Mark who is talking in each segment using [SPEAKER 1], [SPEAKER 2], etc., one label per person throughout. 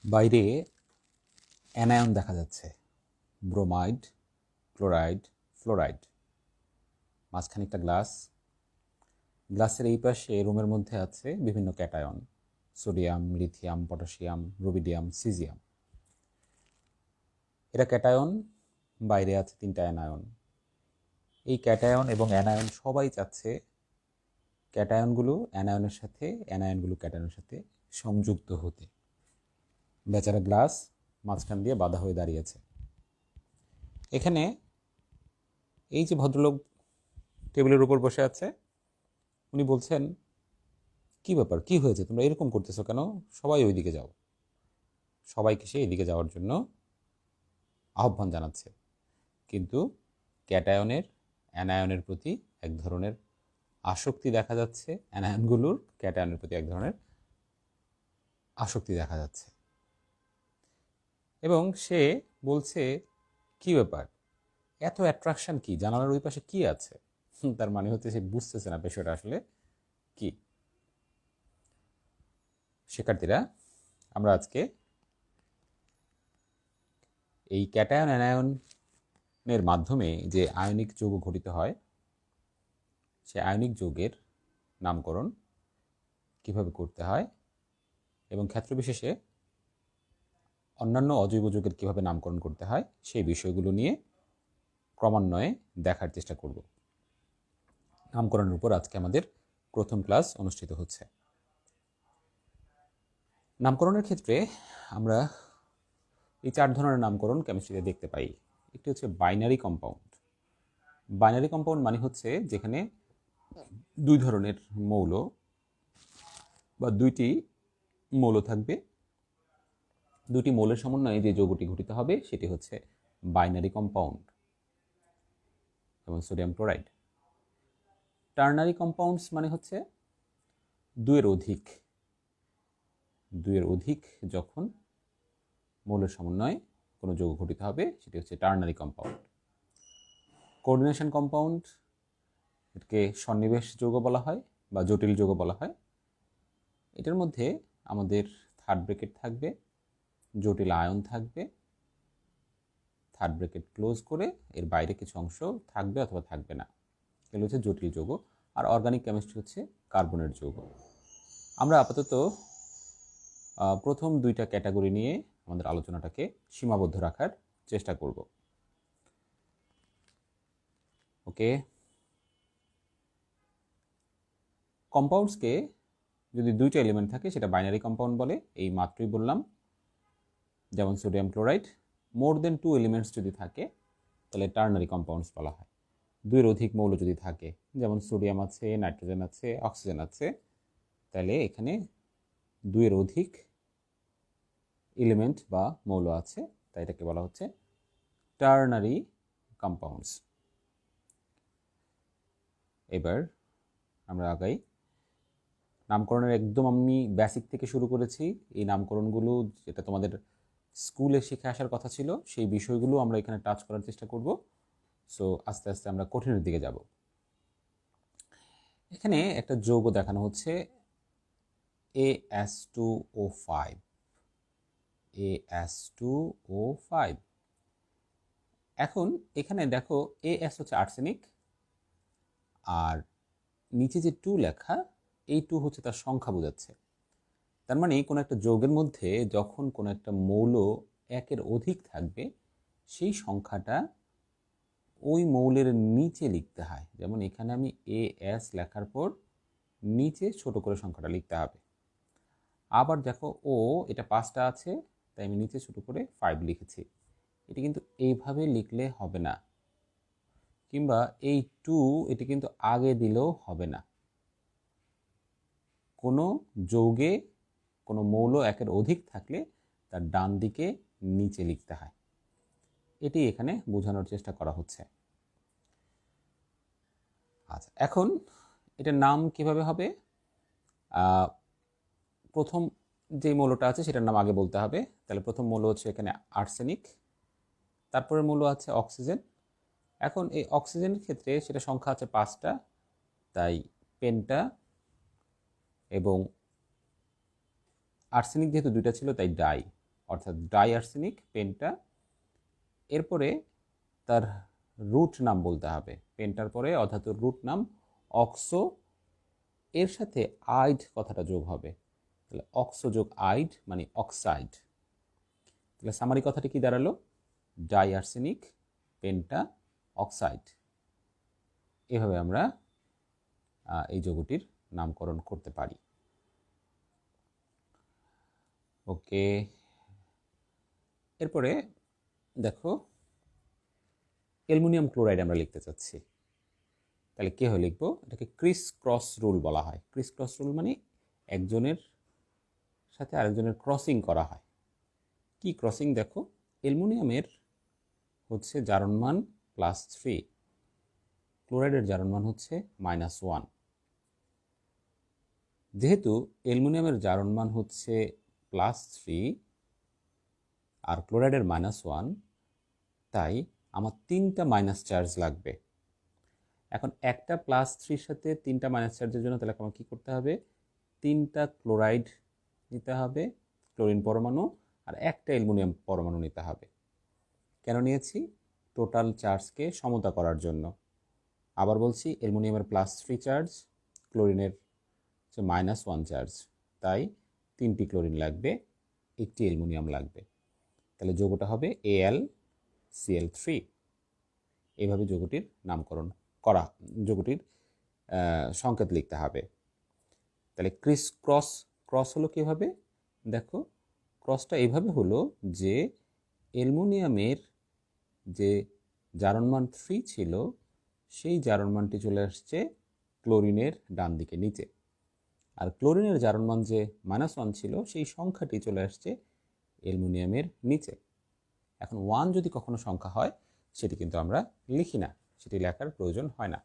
[SPEAKER 1] বাইরে অ্যানায়ন দেখা যাচ্ছে, ব্রোমাইড, ক্লোরাইড, ফ্লোরাইড। মাঝখানে একটা গ্লাসের এই পাশে রুমের মধ্যে আছে বিভিন্ন cation, sodium, lithium, potassium, rubidium, caesium. এরা ক্যাটায়ন, বাইরে আছে তিনটা অ্যানায়ন। এই ক্যাটায়ন এবং অ্যানায়ন সবাই চাচ্ছে ক্যাটায়নগুলো অ্যানায়নের সাথে, অ্যানায়নগুলো ক্যাটায়নের সাথে সংযুক্ত হতে। বেচারা গ্লাস মাঝখান দিয়ে বাধা হয়ে দাঁড়িয়েছে। এখানে এই যে ভদ্রলোক টেবিলের উপর বসে আছে, উনি বলছেন, কি ব্যাপার, কি হয়েছে, তোমরা এরকম করতেছো কেন? সবাই ওইদিকে যাও। সবাইকে সে এদিকে যাওয়ার জন্য আহ্বান জানাচ্ছে। কিন্তু ক্যাটায়নের অ্যানায়নের প্রতি এক ধরনের আসক্তি দেখা যাচ্ছে, অ্যানায়নগুলোর ক্যাটায়নের প্রতি এক ধরনের আসক্তি দেখা যাচ্ছে। এবং সে বলছে, কি ব্যাপার, এত অ্যাট্রাকশন কি, জানালার ওই পাশে কি আছে? তার মানে হচ্ছে সে বুঝতেছে না বিষয়টা আসলে কি। শিক্ষার্থীরা, আমরা আজকে এই ক্যাটায়ন অ্যানায়নের মাধ্যমে যে আয়নিক যৌগ গঠিত হয়, সে আয়নিক যৌগের নামকরণ কিভাবে করতে হয় এবং ক্ষেত্রবিশেষে অন্যান্য অজৈব যৌগের কিভাবে নামকরণ করতে হয়, সেই বিষয়গুলো নিয়ে ক্রমান্বয়ে দেখার চেষ্টা করব। নামকরণের উপর আজকে আমাদের প্রথম ক্লাস অনুষ্ঠিত হচ্ছে। নামকরণের ক্ষেত্রে আমরা এই 4 ধরনের নামকরণ কেমিস্ট্রিতে দেখতে পাই। একটি হচ্ছে বাইনারি কম্পাউন্ড। বাইনারি কম্পাউন্ড মানে হচ্ছে যেখানে দুই ধরনের মৌল বা দুইটি মৌল থাকবে, দুটি মৌলের সমন্বয়ে যে যৌগটি গঠিত হবে সেটি হচ্ছে বাইনারি কম্পাউন্ড, যেমন সোডিয়াম ক্লোরাইড। টার্নারি কম্পাউন্ডস মানে হচ্ছে দুইয়ের অধিক যখন মৌলের সমন্বয়ে কোনো যৌগ গঠিত হবে সেটি হচ্ছে টার্নারি কম্পাউন্ড। কোঅর্ডিনেশন কম্পাউন্ড, এটাকে সন্নিবেশ যৌগ বলা হয় বা জটিল যৌগ বলা হয়। এটার মধ্যে আমাদের থার্ড ব্র্যাকেট থাকবে, জটিল আয়ন থাকবে, থার্ড ব্র্যাকেট ক্লোজ করে এর বাইরে কিছু অংশ থাকবে অথবা থাকবে না, এগুলো হচ্ছে জটিল যৌগ। আর অর্গানিক কেমিস্ট্রি হচ্ছে কার্বনের যৌগ। আমরা আপাতত প্রথম দুইটা ক্যাটাগরি নিয়ে আমাদের আলোচনাটাকে সীমাবদ্ধ রাখার চেষ্টা করব। ওকে, কম্পাউন্ডসকে যদি দুইটা এলিমেন্ট থাকে সেটা বাইনারি কম্পাউন্ড বলে, এই মাত্রই বললাম, যেমন সোডিয়াম ক্লোরাইড। মোর দেন 2 এলিমেন্টস যদি থাকে তাহলে টার্নারি কম্পাউন্ডস বলা হয়। দুইয়ের অধিক মৌল যদি থাকে, যেমন সোডিয়াম আছে, নাইট্রোজেন আছে, অক্সিজেন আছে, তাহলে এখানে দুইয়ের অধিক এলিমেন্ট বা মৌল আছে, তাই এটাকে বলা হচ্ছে টার্নারি কম্পাউন্ডস। এবার আমরা আগাই। নামকরণের একদম আমি বেসিক থেকে শুরু করেছি। এই নামকরণগুলো যেটা তোমাদের স্কুলে শিখে আসার কথা ছিল, সেই বিষয়গুলো আমরা এখানে টাচ করার চেষ্টা করব। সো আস্তে আস্তে আমরা কঠিনের দিকে যাব। এখানে একটা যৌগ দেখানো হচ্ছে AS2O5। AS2O5। এখন এখানে দেখো AS হচ্ছে আর্সেনিক, আর নিচে যে 2 লেখা, এই 2 হচ্ছে তার সংখ্যা বোঝাচ্ছে। তার মানে কোনো একটা যৌগের মধ্যে যখন কোনো একটা মৌল একের অধিক থাকবে, সেই সংখ্যাটা ওই মৌলের নিচে লিখতে হয়। যেমন এখানে আমি AS লেখার পর নিচে ছোট করে সংখ্যাটা লিখতে হবে। আবার দেখো ও, এটা 5টা আছে, তাই আমি নিচে ছোট করে 5 লিখেছি। এটি কিন্তু এইভাবে লিখলে হবে না, কিংবা এই 2 এটি কিন্তু আগে দিলেও হবে না। কোনো যৌগে কোনো মৌল একের অধিক থাকলে তার ডান দিকে নিচে লিখতে হয়। এটি এখানে বোঝানোর চেষ্টা করা হচ্ছে। আচ্ছা, এখন এটার নাম কিভাবে হবে? প্রথম যে মৌলটা আছে সেটার নাম আগে বলতে হবে। তাহলে প্রথম মৌল হচ্ছে এখানে আর্সেনিক, তারপরে মৌল আছে অক্সিজেন। এখন এই অক্সিজেনের ক্ষেত্রে সেটা সংখ্যা আছে 5টা, তাই পেন্টা, এবং আর্সেনিক যেহেতু 2টা ছিল তাই ডাই। অর্থাৎ ডাইআর্সেনিক পেন্টা। এরপরে তার রুট নাম বলতে হবে, পেন্টার পরে অধাতুর রুট নাম অক্সো, এর সাথে আইড কথাটা যোগ হবে, তাহলে অক্সো যোগ আইড মানে অক্সাইড। তাহলে সামারি কথাটি কি দাঁড়ালো? ডাইআর্সেনিক পেন্টা অক্সাইড। এভাবে আমরা এই যৌগটির নামকরণ করতে পারি। ওকে, এরপরে দেখো অ্যালুমিনিয়াম ক্লোরাইড আমরা লিখতে চাচ্ছি, তাহলে কীভাবে লিখবো? এটাকে ক্রিস ক্রস রুল বলা হয়। ক্রিস ক্রস রুল মানে একজনের সাথে আরেকজনের ক্রসিং করা হয়। কি ক্রসিং? দেখো, অ্যালুমিনিয়ামের হচ্ছে জারণ মান +3, ক্লোরাইডের জারণ মান হচ্ছে -1। যেহেতু অ্যালুমিনিয়ামের জারণ মান হচ্ছে +3 আর ক্লোরাইডের -1, তাই আমার 3টা মাইনাস চার্জ লাগবে। এখন একটা +3 সাথে 3টা মাইনাস চার্জের জন্য তাহলে আমার কী করতে হবে? 3টা ক্লোরাইড নিতে হবে, ক্লোরিন পরমাণু, আর একটা অ্যালুমিনিয়াম পরমাণু নিতে হবে। কেন নিয়েছি? টোটাল চার্জকে সমতা করার জন্য। আবার বলছি, অ্যালুমিনিয়ামের +3 চার্জ, ক্লোরিনের হচ্ছে -1 চার্জ, তাই 3টি ক্লোরিন লাগবে, একটি অ্যালুমিনিয়াম লাগবে। তাহলে যৌগটা হবে AlCl3। এইভাবে যৌগটির নামকরণ করা, যৌগটির সংকেত লিখতে হবে। তাহলে ক্রিস ক্রস, ক্রস হলো কীভাবে? দেখো, ক্রসটা এইভাবে হলো যে অ্যালুমিনিয়ামের যে জারণমান 3 ছিল, সেই জারণমানটি চলে আসছে ক্লোরিনের ডান দিকে নিচে, আর ক্লোরিনের জারণমান যে -1 ছিল, সেই সংখ্যাটি চলে আসছে অ্যালুমিনিয়ামের নিচে। এখন 1 যদি কখনো সংখ্যা হয়, সেটি কিন্তু আমরা লিখি না, সেটি লেখার প্রয়োজন হয় না।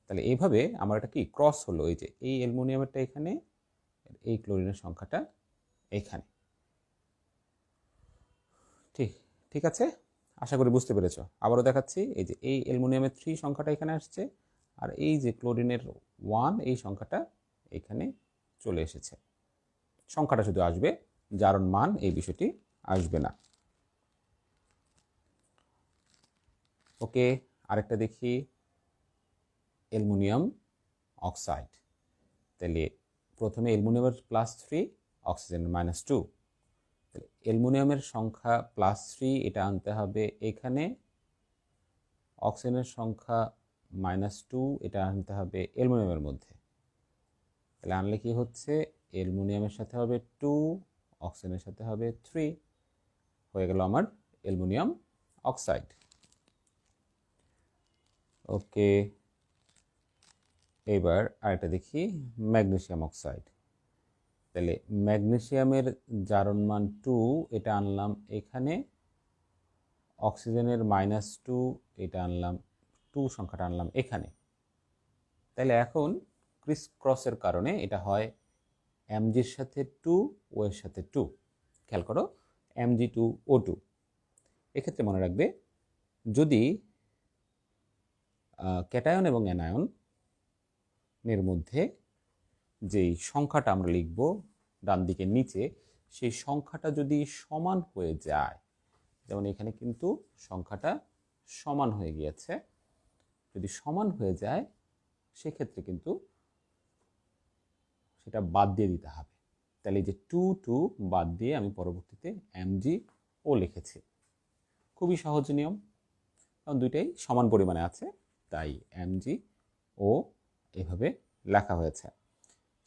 [SPEAKER 1] তাহলে এইভাবে আমার এটা কি ক্রস হলো, এই যে এই অ্যালুমিনিয়ামেরটা এখানে, এই ক্লোরিনের সংখ্যাটা এখানে। ঠিক ঠিক আছে, আশা করি বুঝতে পেরেছো। আবারও দেখাচ্ছি, এই যে এই অ্যালুমিনিয়ামের 3 সংখ্যাটা এখানে আসছে, আর এই যে ক্লোরিনের 1, এই সংখ্যাটা এখানে চলে এসেছে। সংখ্যাটা শুধু আসবে, জারণ মান এই বিষয়টি আসবে না। ওকে, আরেকটা দেখি, অ্যালুমিনিয়াম অক্সাইড। তাহলে প্রথমে অ্যালুমিনিয়ামের +3, অক্সিজেনের -2। তাহলে অ্যালুমিনিয়ামের সংখ্যা +3, এটা আনতে হবে এখানে, অক্সিজেনের সংখ্যা -2, এটা আনতে হবে অ্যালুমিনিয়ামের মধ্যে। তাহলে আনলে কি হচ্ছে, অ্যালুমিনিয়ামের সাথে হবে 2, অক্সিজেনের সাথে হবে 3, হয়ে গেল আমার অ্যালুমিনিয়াম অক্সাইড। ওকে, এবার আরেকটা দেখি, ম্যাগনেসিয়াম অক্সাইড। তাহলে ম্যাগনেসিয়ামের জারণ মান 2, এটা আনলাম এখানে, অক্সিজেনের -2, এটা আনলাম, 2 সংখ্যাটা আনলাম এখানে। তাহলে এখন ক্রিস ক্রসের কারণে এটা হয় Mgর সাথে 2, ও এর সাথে 2। খেয়াল করো, Mg2O2। এক্ষেত্রে মনে রাখবে, যদি ক্যাটায়ন এবং অ্যানায়নের মধ্যে যেই সংখ্যাটা আমরা লিখব ডান দিকের নিচে, সেই সংখ্যাটা যদি সমান হয়ে যায়, যেমন এখানে কিন্তু সংখ্যাটা সমান হয়ে গিয়েছে, যদি সমান হয়ে যায় সেক্ষেত্রে কিন্তু সেটা বাদ দিয়ে দিতে হবে। তাহলে এই যে 2 2 বাদ দিয়ে আমি পরবর্তীতে MgO লিখেছি। খুবই সহজ নিয়ম, কারণ দুইটাই সমান পরিমাণে আছে, তাই MgO এভাবে লেখা হয়েছে।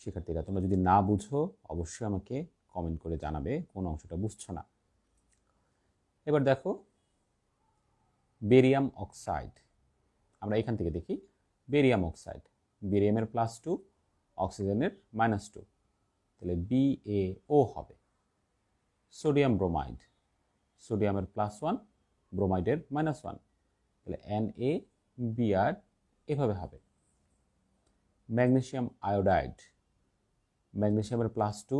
[SPEAKER 1] শিক্ষার্থীরা, তোমরা যদি না বুঝো অবশ্যই আমাকে কমেন্ট করে জানাবে কোন অংশটা বুঝছো না। এবার দেখো বেরিয়াম অক্সাইড, আমরা এখান থেকে দেখি বেরিয়াম অক্সাইড, বেরিয়ামের +2, অক্সিজেনের -2, তাহলে BaO হবে। সোডিয়াম ব্রোমাইড, সোডিয়ামের +1, ব্রোমাইডের -1, তাহলে NaBr, এভাবে হবে। ম্যাগনেসিয়াম আয়োডাইড, ম্যাগনেসিয়ামের +2,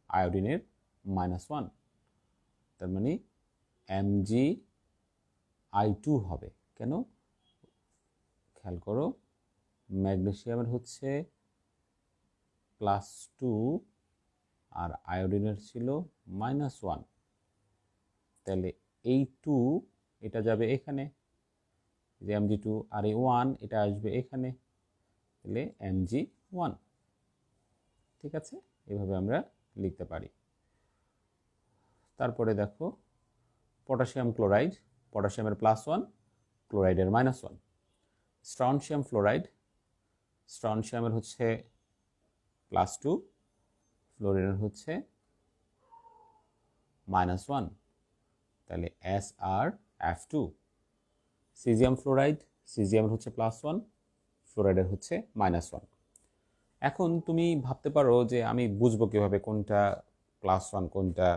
[SPEAKER 1] আয়োডিনের -1, তার মানে Mgi2 হবে। কেন? খেয়াল করো, ম্যাগনেসিয়ামের হচ্ছে +2, আর আয়োডিনের ছিল -1, তাহলে এই 2 এটা যাবে এখানে, যে Mg2, আর এই 1 এটা আসবে এখানে, তাহলে Mg1। ঠিক আছে, এভাবে আমরা লিখতে পারি। তারপরে দেখো পটাশিয়াম ক্লোরাইড, পটাশিয়ামের +1, ক্লোরাইডের -1। স্ট্রনশিয়াম ফ্লোরাইড, স্ট্রনশিয়ামের হচ্ছে +2, ফ্লোরিনের হচ্ছে -1, তাহলে SrF2। সিজিয়াম ফ্লোরাইড, সিজিয়ামের হচ্ছে +1, ফ্লোরাইডের হচ্ছে -1। এখন তুমি ভাবতে পারো যে আমি বুঝবো কিভাবে কোনটা +1, কোনটা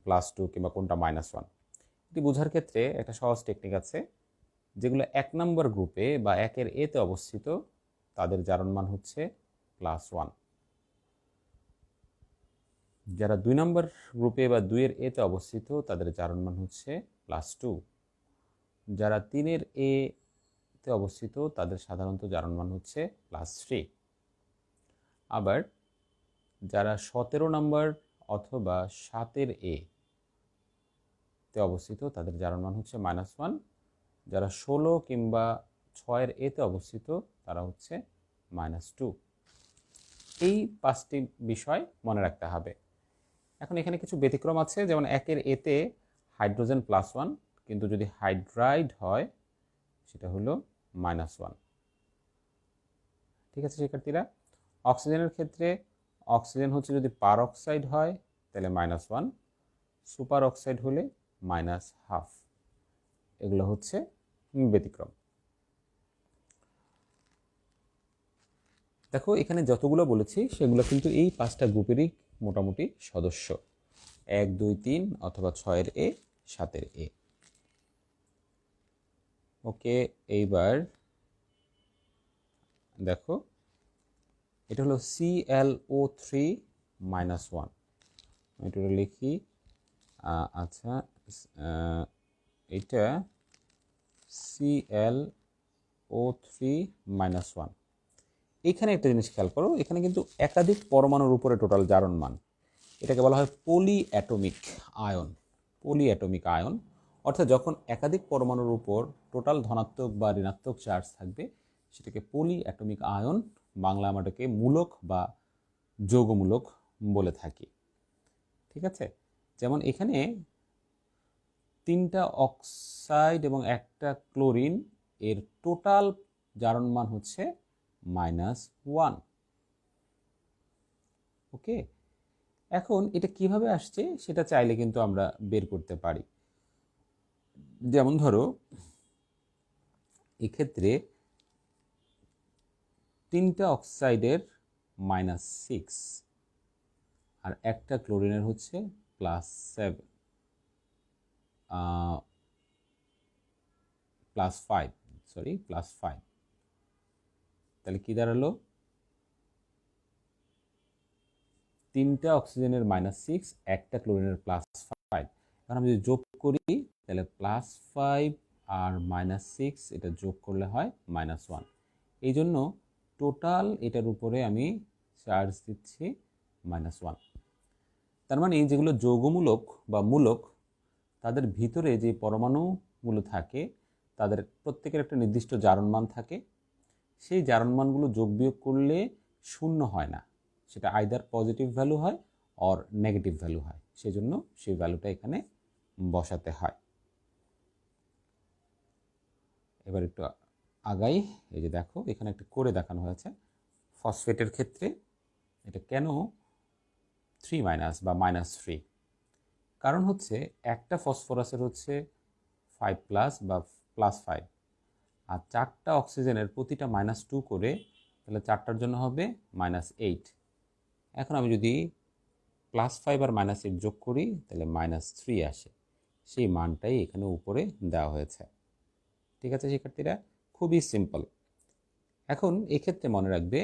[SPEAKER 1] +2 কিংবা কোনটা -1। এটি বোঝার ক্ষেত্রে একটা সহজ টেকনিক আছে। যেগুলো 1 নম্বর গ্রুপে বা 1-এর এতে অবস্থিত তাদের জারণ মান হচ্ছে +1। যারা 2 নম্বর গ্রুপে বা 2-এর এতে অবস্থিত তাদের জারণ মান হচ্ছে +2। যারা 3-এর এতে অবস্থিত তাদের সাধারণত জারণ মান হচ্ছে +3। আবার যারা 17 নম্বর অথবা 7-এর এতে অবস্থিত তাদের জারণ মান হচ্ছে -1। যারা 16 কিংবা 6-এর এতে অবস্থিত তারা হচ্ছে -2। এই 5টি বিষয় মনে রাখতে হবে। এখন এখানে কিছু ব্যতিক্রম আছে, যেমন 1-এর এতে হাইড্রোজেন +1, কিন্তু যদি হাইড্রাইড হয় সেটা হলো -1। ঠিক আছে শিক্ষার্থীরা, অক্সিজেনের ক্ষেত্রে অক্সিজেন হচ্ছে যদি পারঅক্সাইড হয় তাহলে -1, সুপার অক্সাইড হলে -1/2। এগুলো হচ্ছে ব্যতিক্রম। দেখো এখানে যতগুলো বলেছি সেগুলো কিন্তু এই 5টা গ্রুপেরই মোটামুটি সদস্য, 1, 2, 3 অথবা 6-এর এ, 7-এর এ। ওকে, এইবার দেখো এটা হলো ClO3-1। এটা লিখি, আচ্ছা এটা ClO3-1। এখানে একটা জিনিস খেয়াল করো, এখানে কিন্তু একাধিক পরমাণুর উপরে টোটাল জারণ মান। এটাকে বলা হয় পলি অ্যাটমিক আয়ন। পলি অ্যাটমিক আয়ন অর্থাৎ যখন একাধিক পরমাণুর উপর টোটাল ধনাত্মক বা ঋণাত্মক চার্জ থাকবে সেটাকে পলি অ্যাটমিক আয়ন, বাংলা আমরা এটাকে মূলক বা যৌগমূলক বলে থাকি। ঠিক আছে, যেমন এখানে 3টা অক্সাইড এবং 1টা ক্লোরিন, এর টোটাল জারণ মান হচ্ছে -1। ওকে, এখন এটা কিভাবে আসছে সেটা চাইলে কিন্তু আমরা বের করতে পারি। যেমন ধরো এক্ষেত্রে 3টা অক্সাইডের -6 আর 1টা ক্লোরিনের হচ্ছে +7, +5, সরি +5। তাহলে কি দাঁড়ালো, 3টা অক্সিজেনের -6, 1টা ক্লোরিনের +5। এখন আমি যদি যোগ করি তাহলে +5 আর -6 এটা যোগ করলে হয় -1। এই জন্য টোটাল এটার উপরে আমি চার্জ দিচ্ছি -1। তার মানে যেগুলো যৌগমূলক বা মূলক তাদের ভিতরে যে পরমাণুগুলো থাকে তাদের প্রত্যেকের একটা নির্দিষ্ট জারণ মান থাকে। সেই জারণ মানগুলো যোগ বিয়োগ করলে শূন্য হয় না, সেটা আইদার পজিটিভ ভ্যালু হয় অর নেগেটিভ ভ্যালু হয়, সেই জন্য সেই ভ্যালুটা এখানে বসাতে হয়। এবার একটু আগাই, এই যে দেখো এখানে একটা করে দেখানো হয়েছে ফসফেটের ক্ষেত্রে এটা কেন 3- বা -3। কারণ হচ্ছে একটা ফসফরাসের হচ্ছে 5+ বা +5, আর 4টা অক্সিজেনের প্রতিটা -2 করে, তাহলে 4টার জন্য হবে -8। এখন আমি যদি +5 আর -8 যোগ করি তাহলে -3 আসে, সেই মানটাই এখানে উপরে দেওয়া হয়েছে। ঠিক আছে শিক্ষার্থীরা, খুবই সিম্পল। এখন এক্ষেত্রে মনে রাখবে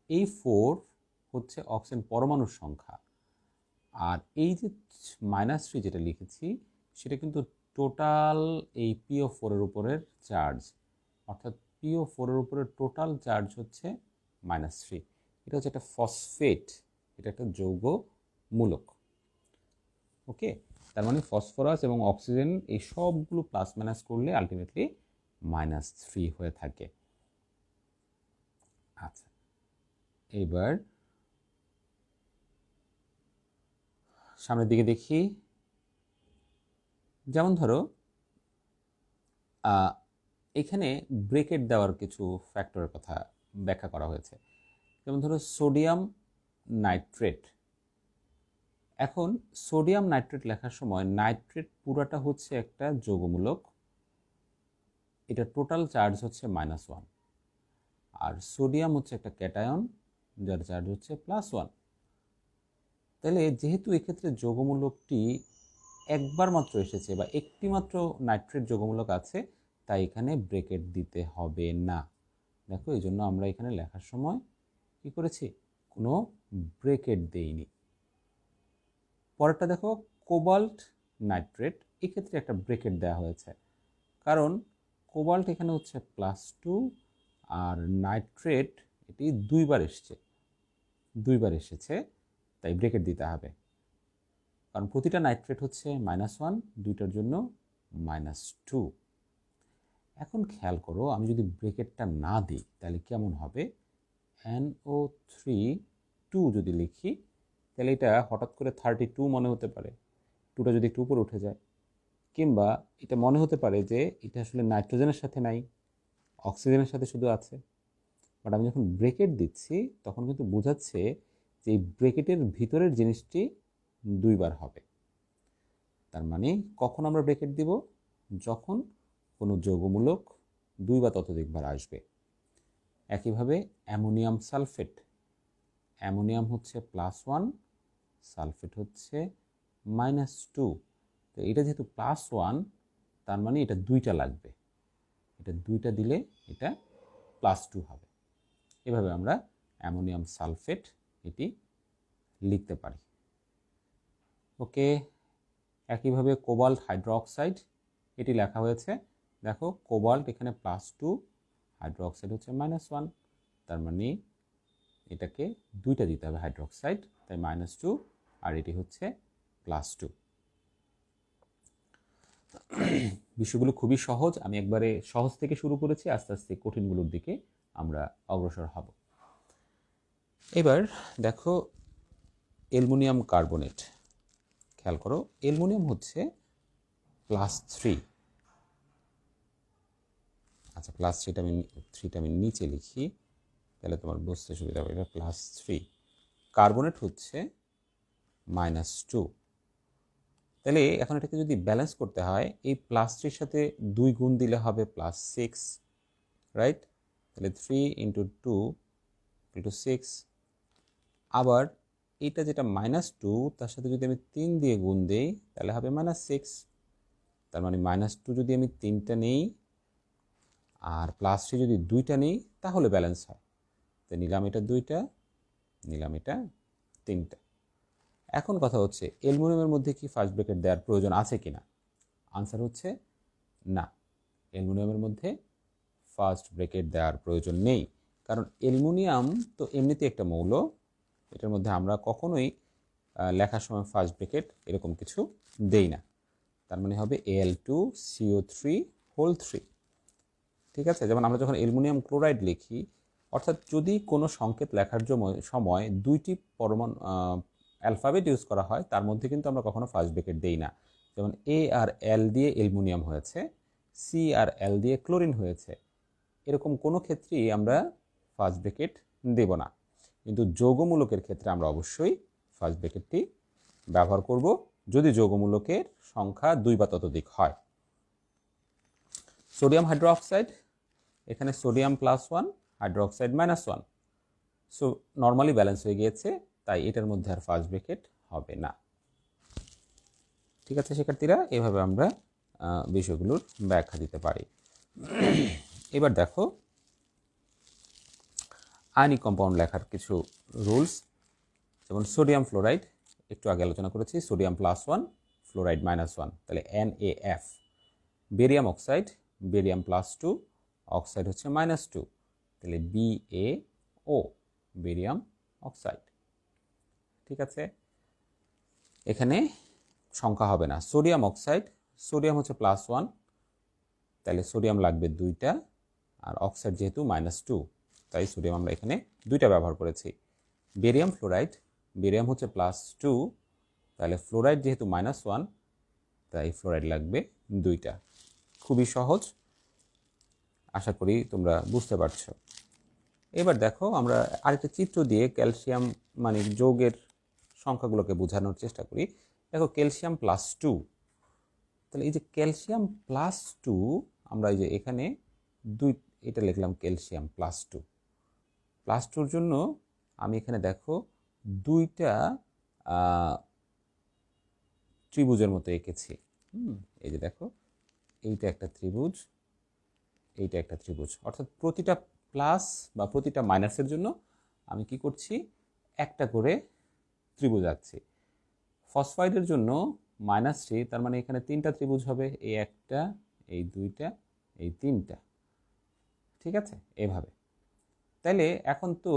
[SPEAKER 1] এই 4 হচ্ছে অক্সিজেন পরমাণুর সংখ্যা, আর এই যে -3 যেটা লিখেছি সেটা কিন্তু টোটাল এই PO4 এর উপরের চার্জ, অর্থাৎ PO4 এর উপরে টোটাল চার্জ হচ্ছে -3। এটা হচ্ছে একটা ফসফেট, এটা একটা যৌগমূলক। ওকে, তার মানে ফসফরাস এবং অক্সিজেন এই সবগুলো প্লাস মাইনাস করলে আলটিমেটলি -3 হয়ে থাকে। আচ্ছা, এবার সামনের দিকে দেখি। যেমন ধরো এখানে ব্রেকেট দেওয়ার কিছু ফ্যাক্টরের কথা ব্যাখ্যা করা হয়েছে। যেমন ধরো সোডিয়াম নাইট্রেট। এখন সোডিয়াম নাইট্রেট লেখার সময় নাইট্রেট পুরাটা হচ্ছে একটা যৌগমূলক, এটা টোটাল চার্জ হচ্ছে -1, আর সোডিয়াম হচ্ছে একটা ক্যাটায়ন যার চার্জ হচ্ছে +1। তাহলে যেহেতু এক্ষেত্রে যৌগমূলকটি একবার মাত্র এসেছে বা একটি মাত্র নাইট্রেট যৌগমূলক আছে, তাই এখানে ব্রেকেট দিতে হবে না। দেখো, এই জন্য আমরা এখানে লেখার সময় কি করেছি, কোনো ব্রেকেট দেইনি। পরেরটা দেখো, কোবাল্ট নাইট্রেট, এক্ষেত্রে একটা ব্রেকেট দেওয়া হয়েছে, কারণ কোবাল্ট এখানে হচ্ছে +2 আর নাইট্রেট এটি দুইবার এসেছে, তাই ব্রেকেট দিতে হবে। কারণ প্রতিটা নাইট্রেট হচ্ছে -1, দুইটার জন্য -2। এখন খেয়াল করো, আমি যদি ব্রেকেটটা না দিই তাহলে কেমন হবে। NO3 যদি লিখি তাহলে এটা হঠাৎ করে 32 মনে হতে পারে, 2টা যদি একটু উপরে উঠে যায়, কিংবা এটা মনে হতে পারে যে এটা আসলে নাইট্রোজেনের সাথে নাই, অক্সিজেনের সাথে শুধু আছে। বাট আমি যখন ব্রেকেট দিচ্ছি তখন কিন্তু বোঝাচ্ছে যে এই ব্রেকেটের ভিতরের জিনিসটি দুইবার হবে। তার মানে কখন আমরা ব্রেকেট দিব, যখন কোনো যৌগমূলক 2 বা ততোধিকবার আসবে। একইভাবে অ্যামোনিয়াম সালফেট, অ্যামোনিয়াম হচ্ছে +1, সালফেট হচ্ছে -2। তো এটা যেহেতু +1, তার মানে এটা দুইটা লাগবে, এটা দুইটা দিলে এটা +2 হবে। এভাবে আমরা অ্যামোনিয়াম সালফেট এটি লিখতে পারি। ওকে, একইভাবে কোবাল্ট হাইড্রোক্সাইড এটি লেখা হয়েছে। দেখো, কোবাল্ট এখানে +2, হাইড্রোক্সাইড হচ্ছে -1, তার মানে এটাকে দুইটা দিতে হবে হাইড্রোক্সাইড, তাই -2, আর এটি হচ্ছে +2। বিষয়গুলো খুবই সহজ, আমি একবারে সহজ থেকে শুরু করেছি, আস্তে আস্তে কঠিনগুলোর দিকে আমরা অগ্রসর হব। এবার দেখো অ্যালুমিনিয়াম কার্বনেট, খেয়াল করো, অ্যালুমিনিয়াম হচ্ছে +3। আচ্ছা, +3টা আমি নিচে লিখি, তাহলে তোমার বুঝতে সুবিধা হবে। এটা +3, কার্বনেট হচ্ছে -2। তাহলে এখন এটাকে যদি ব্যালেন্স করতে হয়, এই +3 সাথে 2 গুণ দিলে হবে +6, রাইট? তাহলে 3 × 2 = 6। আবার এটা যেটা -2, তার সাথে যদি আমি 3 দিয়ে গুণ দিই তাহলে হবে -6। তার মানে -2 যদি আমি 3টা নেই আর +3 যদি 2টা নেই তাহলে ব্যালেন্স হয়। তো নিলাম এটা 2টা, নিলাম এটা 3টা। এখন কথা হচ্ছে, অ্যালুমিনিয়ামের মধ্যে কি ফার্স্ট ব্রেকেট দেওয়ার প্রয়োজন আছে কিনা? আনসার হচ্ছে না, অ্যালুমিনিয়ামের মধ্যে ফার্স্ট ব্রেকেট দেওয়ার প্রয়োজন নেই। কারণ অ্যালুমিনিয়াম তো এমনিতে একটা মৌল, এটার মধ্যে আমরা কখনোই লেখার সময় ফার্স্ট ব্রেকেট এরকম কিছু দেই না। তার মানে হবে Al2CO3 ঠিক আছে? যেমন আমরা যখন অ্যালুমিনিয়াম ক্লোরাইড লিখি, অর্থাৎ যদি কোনো সংকেত লেখার সময় 2টি পরমাণু অ্যালফাবেট ইউজ করা হয়, তার মধ্যে কিন্তু আমরা কখনো ফার্স্ট ব্রেকেট দেই না। যেমন A আর L দিয়ে অ্যালুমিনিয়াম হয়েছে, C আর L দিয়ে ক্লোরিন হয়েছে, এরকম কোনো ক্ষেত্রেই আমরা ফার্স্ট ব্রেকেট দেব না। কিন্তু যৌগমূলকের ক্ষেত্রে আমরা অবশ্যই ফার্স্ট ব্রেকেটটি ব্যবহার করব, যদি যৌগমূলকের সংখ্যা 2 বা ততোধিক হয়। সোডিয়াম হাইড্রোক্সাইড, এখানে sodium +1, hydroxide -1, so normally balance হয়ে গিয়েছে, তাই এটার মধ্যে আর ফার্স্ট ব্রেকেট হবে না। ঠিক আছে শিক্ষার্থীরা, এভাবে আমরা বিষয়গুলোর ব্যাখ্যা দিতে পারি। এবার দেখো আয়নিক কম্পাউন্ড লেখার কিছু রুলস। যেমন সোডিয়াম ফ্লোরাইড, একটু আগে আলোচনা করেছি, সোডিয়াম +1, ফ্লোরাইড -1, তাহলে NaF। Barium oxide, barium +2, oxide হচ্ছে -2, তাহলে BaO, বেরিয়াম অক্সাইড। ঠিক আছে, এখানে সংখ্যা হবে না। সোডিয়াম অক্সাইড, সোডিয়াম হচ্ছে +1, তাহলে সোডিয়াম লাগবে 2টা, আর অক্সাইড যেহেতু -2, তাই সোডিয়াম আমরা এখানে 2টা ব্যবহার করেছি। বেরিয়াম ফ্লোরাইড, বেরিয়াম হচ্ছে +2, তাহলে ফ্লোরাইড যেহেতু -1, তাই ফ্লোরাইড লাগবে 2টা। খুবই সহজ, আশা করি তোমরা বুঝতে পারছো। এবার দেখো আমরা আরেকটা চিত্র দিয়ে ক্যালসিয়াম মানে যৌগের সংখ্যাগুলোকে বোঝানোর চেষ্টা করি। দেখো ক্যালসিয়াম +2, তাহলে এই যে ক্যালসিয়াম +2, আমরা এই যে এখানে এটা লিখলাম ক্যালসিয়াম +2 জন্য আমি এখানে দেখো 2টা ত্রিভুজের মতো এঁকেছি। এই যে দেখো, এইটা একটা ত্রিভুজ, এইটা একটা ত্রিভুজ, অর্থাৎ প্রতিটা প্লাস বা প্রতিটা মাইনাসের জন্য আমি কি করছি, একটা করে ত্রিভুজ আঁকছি। ফসফাইডের জন্য -3, তার মানে এখানে 3টা ত্রিভুজ হবে, এই একটা, এই 2টা, এই 3টা, ঠিক আছে, এভাবে। তাইলে এখন তো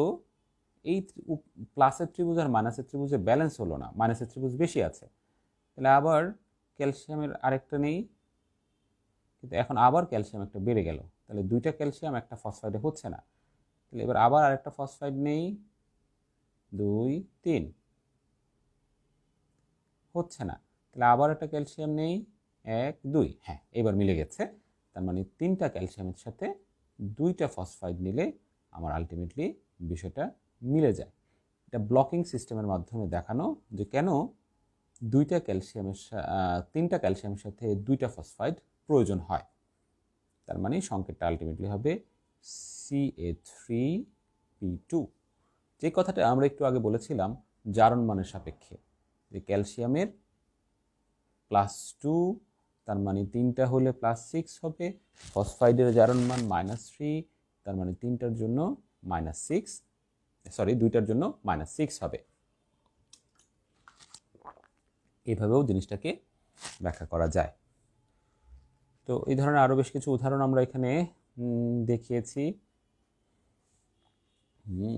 [SPEAKER 1] এই প্লাসের ত্রিভুজ আর মাইনাসের ত্রিভুজের ব্যালেন্স হলো না, মাইনাসের ত্রিভুজ বেশি আছে। তাহলে আবার ক্যালসিয়ামের আরেকটা নেই, কিন্তু এখন আবার ক্যালসিয়াম একটা বেড়ে গেল, তাহলে 2টা ক্যালসিয়াম একটা ফসফাইডে হচ্ছে না। তাহলে এবার আবার আরেকটা ফসফাইড নেই, 2, 3, হচ্ছে না। তাহলে আবার একটা ক্যালসিয়াম নেই, 1, 2, হ্যাঁ এবার মিলে গেছে। তার মানে 3টা ক্যালসিয়ামের সাথে 2টা ফসফাইড নিলে আমার আলটিমেটলি বিষয়টা মিলে যায়। এটা ব্লকিং সিস্টেমের মাধ্যমে দেখানো যে কেন 3টা ক্যালসিয়ামের সাথে 2টা ফসফাইড প্রয়োজন হয়। তার মানে সংকেতটা আলটিমেটলি হবে Ca3P2। যে কথাটা আমরা একটু আগে বলেছিলাম জারণ মানের সাপেক্ষে, যে ক্যালসিয়ামের +2, তার মানে 3টা হলে +6 হবে, ফসফাইডের জারণ মান -3, তার মানে 3টার জন্য -6, সরি 2টার জন্য -6 হবে। এভাবেও জিনিসটাকে ব্যাখ্যা করা যায়। তো এই ধরনের আরও বেশ কিছু উদাহরণ আমরা এখানে দেখিয়েছি।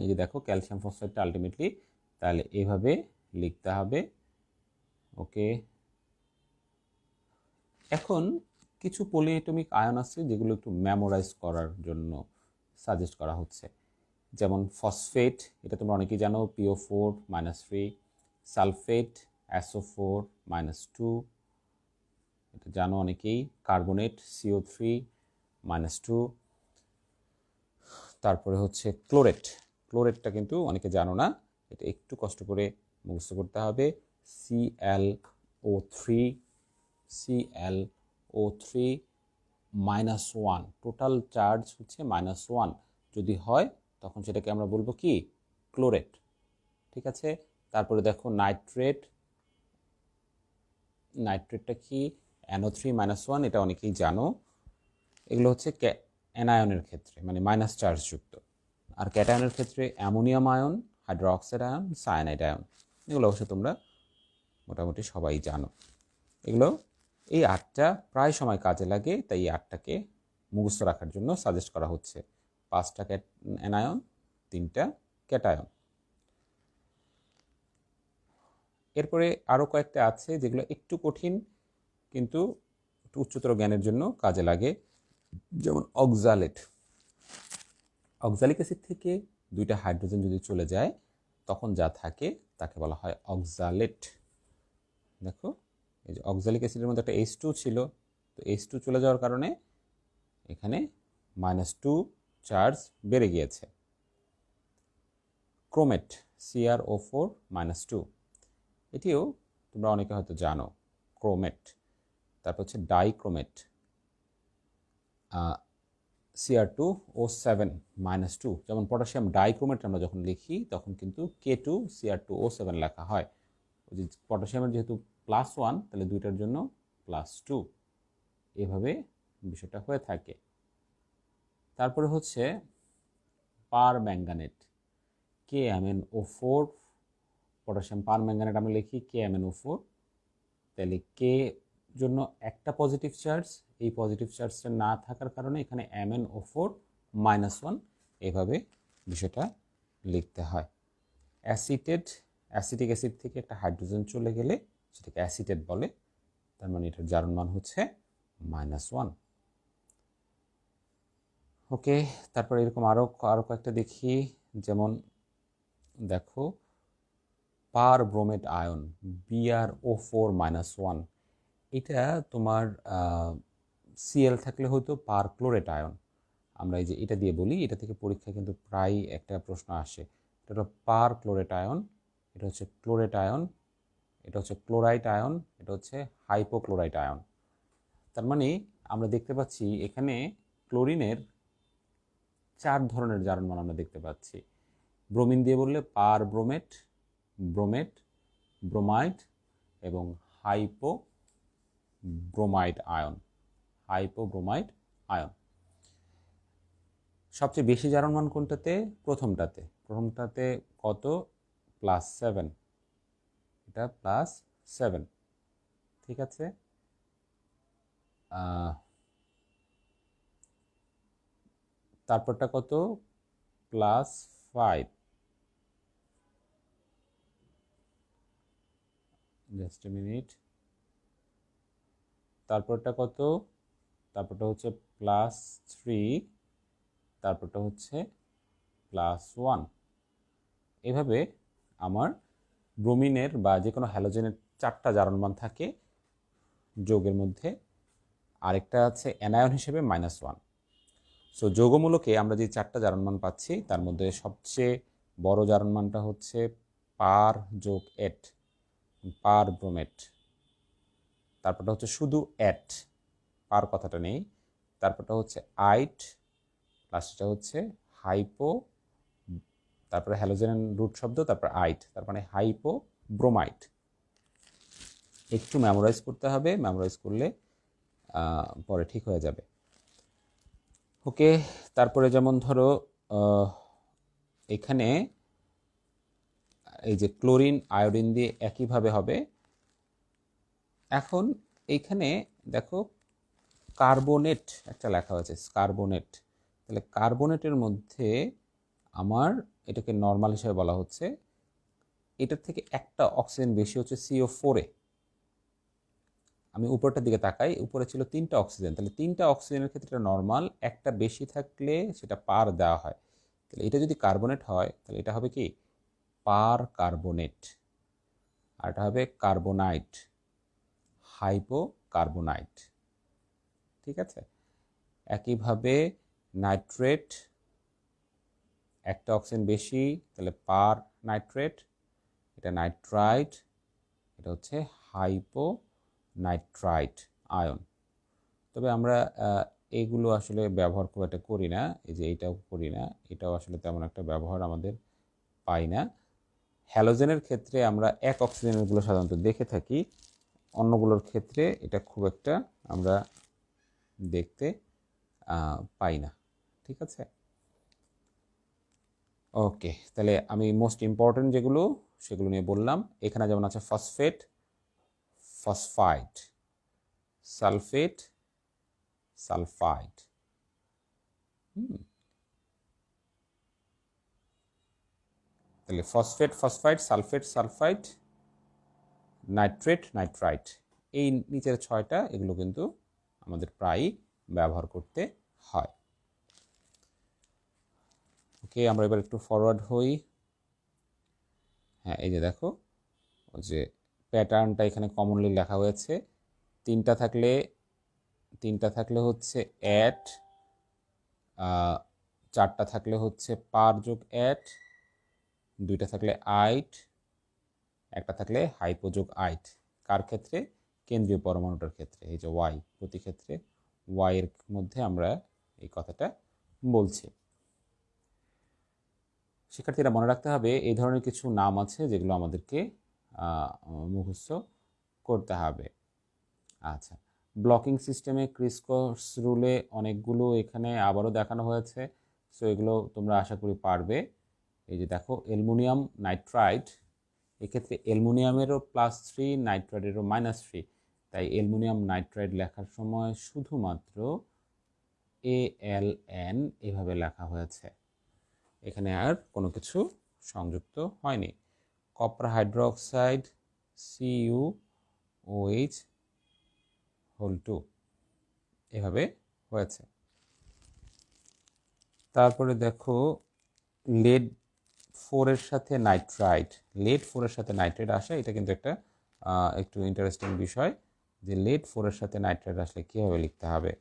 [SPEAKER 1] এই যে দেখো ক্যালসিয়াম ফসফেটটা আলটিমেটলি তাহলে এভাবে লিখতে হবে। ওকে, এখন কিছু পলিএটমিক আয়ন আছে যেগুলো একটু মেমোরাইজ করার জন্য সাজেস্ট করা হচ্ছে। যেমন ফসফেট, এটা তোমরা অনেকেই জানো, PO4 -3, সালফেট SO4 -2, এটা জানো অনেকেই। কার্বনেট CO3 -2, তারপরে হচ্ছে ক্লোরেট, ক্লোরেটটা কিন্তু অনেকে জানো না, এটা একটু কষ্ট করে মুখস্থ করতে হবে। ClO3 -1, টোটাল চার্জ হচ্ছে -1 যদি হয় তখন সেটাকে আমরা বলবো কি, ক্লোরেট, ঠিক আছে। তারপরে দেখো নাইট্রেট, নাইট্রেটটা কি, NO3 -1, এটা অনেকেই জানো। এগুলো হচ্ছে অ্যানায়নের ক্ষেত্রে মানে মাইনাস চার্জ যুক্ত, আর ক্যাটায়নের ক্ষেত্রে ammonium ion, hydroxide ion, cyanide ion, এগুলো অবশ্য তোমরা মোটামুটি সবাই জানো। এগুলো এই 8টা প্রায় সময় কাজে লাগে, তাই এই 8টাকে মুখস্থ রাখার জন্য সাজেস্ট করা হচ্ছে। 5টা অ্যানায়ন, 3টা ক্যাটায়ন। এরপরে আরও কয়েকটা আছে যেগুলো একটু কঠিন কিন্তু একটু উচ্চতর জ্ঞানের জন্য কাজে লাগে, যেমন অক্সালেট। অক্সালিক অ্যাসিড থেকে 2টা হাইড্রোজেন যদি চলে যায় তখন যা থাকে তাকে বলা হয় অক্সালেট। দেখো এই যে অক্সালিক অ্যাসিডের মধ্যে একটা H2 ছিল, তো H2 চলে যাওয়ার কারণে এখানে -2 চার্জ বেড়ে গিয়েছে। ক্রোমেট CrO4 -2, এটিও তোমরা অনেকে হয়তো জানো, ক্রোমেট। তারপর হচ্ছে ডাইক্রোমেট Cr2O7 -2, যেমন পটাশিয়াম ডাইক্রোমেট আমরা যখন লিখি তখন কিন্তু K2Cr2O7 লেখা হয়। ওই যে পটাশিয়ামের যেহেতু +1 তাহলে 2টার জন্য +2, এভাবে বিষয়টা হয়ে থাকে। তারপরে হচ্ছে পারম্যাঙ্গানেট KMnO4, পটাশিয়াম পারম্যাঙ্গানেট আমরা লিখি KMnO4, তাহলে কে জন্য একটা পজিটিভ চার্জ, এই পজিটিভ চার্জটা না থাকার কারণে এখানে MnO4 -1, এভাবে বিষয়টা লিখতে হয়। অ্যাসিটেট অ্যাসিটিক অ্যাসিড থেকে একটা হাইড্রোজেন চলে গেলে সেটাকে অ্যাসিটেট বলে, তার মানে এটার জারণ মান হচ্ছে -1। ওকে, তারপর এরকম আরও কয়েকটা দেখি, যেমন দেখো পার ব্রোমেট আয়ন BrO4-1, এটা তোমার Cl থাকলে হয়তো পার ক্লোরেট আয়ন। আমরা এই যে এটা দিয়ে বলি, এটা থেকে পরীক্ষায় কিন্তু প্রায় একটা প্রশ্ন আসে। এটা হলো পার ক্লোরেট আয়ন, এটা হচ্ছে ক্লোরেট আয়ন, এটা হচ্ছে ক্লোরাইট আয়ন, এটা হচ্ছে হাইপোক্লোরাইট আয়ন। তার মানে আমরা দেখতে পাচ্ছি এখানে ক্লোরিনের 4 ধরনের জারণ মান আমরা দেখতে পাচ্ছি। ব্রোমিন দিয়ে বললে পার ব্রোমেট, ব্রোমেট, ব্রোমাইড এবং হাইপোব্রোমাইড আয়ন, হাইপোব্রোমাইড আয়ন। সবচেয়ে বেশি জারণ মান কোনটাতে? প্রথমটাতে কত? +7, এটা +7, ঠিক আছে। তারপরটা কত? +5, জাস্ট এ মিনিট। তারপরটা কত? তারপরটা হচ্ছে +3, তারপরটা হচ্ছে +1। এভাবে আমার ব্রোমিনের বা যে কোনো হ্যালোজেনের 4টা জারণ মান থাকে যৌগের মধ্যে, আরেকটা আছে অ্যানায়ন হিসেবে -1। সো যৌগমূলকে আমরা যে 4টা জারণ মান পাচ্ছি তার মধ্যে সবচেয়ে বড় জারণ মানটা হচ্ছে পার যোগ এট, পার ব্রোমেট। তারপরটা হচ্ছে শুধু এট, পার কথাটা নেই। তারপরটা হচ্ছে আইট, লাস্টটা হচ্ছে হাইপো, তারপরে হ্যালোজেন রুট শব্দ, তারপর আইট, তার মানে হাইপো ব্রোমাইট। একটু মেমোরাইজ করতে হবে, মেমোরাইজ করলে পরে ঠিক হয়ে যাবে। ওকে, তারপরে যেমন ধরো এখানে এই যে ক্লোরিন আয়োডিন দিয়ে একইভাবে হবে। এখন এইখানে দেখো কার্বনেট একটা লেখা হয়েছে, কার্বনেট। তাহলে কার্বনেটের মধ্যে আমার এটাকে নর্মাল হিসেবে বলা হচ্ছে, এটার থেকে একটা অক্সিজেন বেশি হচ্ছে CO4-এ। আমি উপরটার দিকে তাকাই, উপরে ছিল 3টা অক্সিজেন, তাহলে 3টা অক্সিজেনের ক্ষেত্রে নর্মাল, একটা বেশি থাকলে সেটা পার দেওয়া হয়। তাহলে এটা যদি কার্বনেট হয় তাহলে এটা হবে কি? পার কার্বনেট। আর এটা হবে কার্বোনাইট, হাইপোকার্বোনাইট, ঠিক আছে। একইভাবে নাইট্রেট, একটা অক্সিজেন বেশি, তাহলে পার নাইট্রেট, এটা নাইট্রাইট, এটা হচ্ছে হাইপো নাইট্রাইট আয়ন। তবে আমরা এগুলো আসলে ব্যবহার খুব একটা করি না, এই যে এইটাও করি না, এটাও আসলে তেমন একটা ব্যবহার আমাদের পাই না। হ্যালোজেনের ক্ষেত্রে আমরা এক অক্সিজেনগুলো সাধারণত দেখে থাকি, অন্যগুলোর ক্ষেত্রে এটা খুব একটা আমরা দেখতে পাই না, ঠিক আছে। ওকে, তাহলে আমি মোস্ট ইম্পর্টেন্ট যেগুলো সেগুলো নিয়ে বললাম। এখানে যেমন আছে ফসফেট, ফসফাইড, সালফেট, সালফাইড। তাহলে phosphate, phosphide, sulphate, sulphide, nitrate, nitrite, এই নিচের 6টা এগুলো কিন্তু আমাদের প্রায়ই ব্যবহার করতে হয়। ওকে, আমরা এবার একটু ফরওয়ার্ড হই। হ্যাঁ, এই যে দেখো যে প্যাটার্নটা এখানে কমনলি লেখা হয়েছে, 3টা থাকলে হচ্ছে অ্যাট, 4টা থাকলে হচ্ছে পার যোগ অ্যাট, 2টা থাকলে আইট, একটা থাকলে হাইপো যোগ আইট। কার ক্ষেত্রে? কেন্দ্রীয় পরমাণুটার ক্ষেত্রে, এই যে ওয়াই, প্রতি ক্ষেত্রে ওয়াই এর মধ্যে আমরা এই কথাটা বলছি। শিক্ষার্থীরা মনে রাখতে হবে এই ধরনের কিছু নাম আছে যেগুলো আমাদেরকে মুখস্থ করতে হবে। আচ্ছা, ব্লকিং সিস্টেমে ক্রিসকস রুলে অনেকগুলো এখানে আবারও দেখানো হয়েছে, সো এগুলো তোমরা আশা করি পারবে। এই যে দেখো অ্যালুমিনিয়াম নাইট্রাইট, এক্ষেত্রে অ্যালুমিনিয়ামেরও +3, নাইট্রাইটেরও -3, তাই অ্যালুমিনিয়াম নাইট্রাইট লেখার সময় শুধুমাত্র ALN এভাবে লেখা হয়েছে, এখানে আর কোনো কিছু সংযুক্ত হয়নি। কপার হাইড্রোক্সাইড CuOH হোল 2 এভাবে হয়েছে। তারপরে দেখো lead 4 এর সাথে নাইট্রাইট, lead 4 এর সাথে নাইট্রাইট আসে, এটা কিন্তু একটা একটু ইন্টারেস্টিং বিষয় যে lead 4 এর সাথে নাইট্রাইট আসলে কীভাবে লিখতে হবে।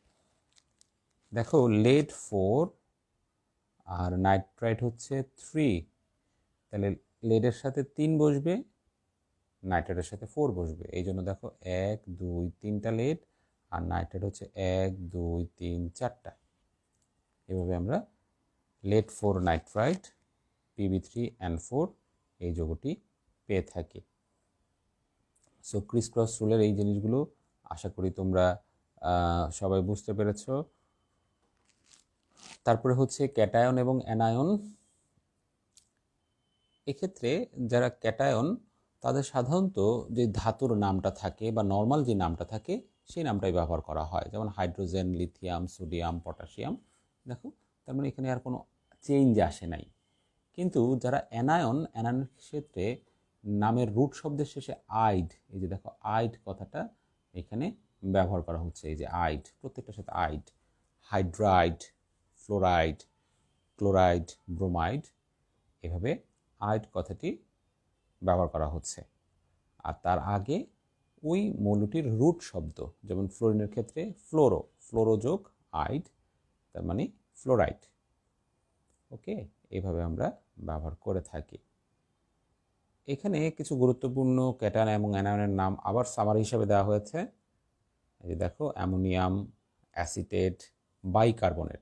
[SPEAKER 1] দেখো lead 4 আর নাইট্রাইট হচ্ছে 3, তাহলে lead-এর সাথে 3 বসবে, নাইট্রাইটের সাথে 4 বসবে, এই জন্য দেখো 1 2 3টা lead আর নাইট্রাইট হচ্ছে 1 2 3 4টা। এভাবে আমরা lead 4 নাইট্রাইট Pb3N4 এই যৌগটি পেয়ে থাকি। সো ক্রিস ক্রস রুলের এই জিনিসগুলো আশা করি তোমরা সবাই বুঝতে পেরেছ। তারপরে হচ্ছে ক্যাটায়ন এবং অ্যানায়ন। এক্ষেত্রে যারা ক্যাটায়ন তাদের সাধারণত যে ধাতুর নামটা থাকে বা নর্মাল যে নামটা থাকে সেই নামটাই ব্যবহার করা হয়, যেমন হাইড্রোজেন, লিথিয়াম, সোডিয়াম, পটাশিয়াম। দেখো তার মানে এখানে আর কোনো চেঞ্জ আসে নাই। কিন্তু যারা অ্যানায়নের ক্ষেত্রে নামের রুট শব্দের শেষে আইড, এই যে দেখো আইড কথাটা এখানে ব্যবহার করা হচ্ছে, এই যে আইড, প্রত্যেকটার সাথে ide, hydride, fluoride, chloride, bromide, এভাবে আইড কথাটি ব্যবহার করা হচ্ছে। আর তার আগে ওই মৌলটির রুট শব্দ, যেমন ফ্লোরিনের ক্ষেত্রে ফ্লোরো যোগ আইড, তার মানে ফ্লোরাইড। ওকে, এইভাবে আমরা ব্যবহার করে থাকি। এখানে কিছু গুরুত্বপূর্ণ ক্যাটায়ন এবং অ্যানায়নের নাম আবার সামারি হিসাবে দেওয়া হয়েছে। এই যে দেখো অ্যামোনিয়াম অ্যাসিটেট বাইকার্বনেট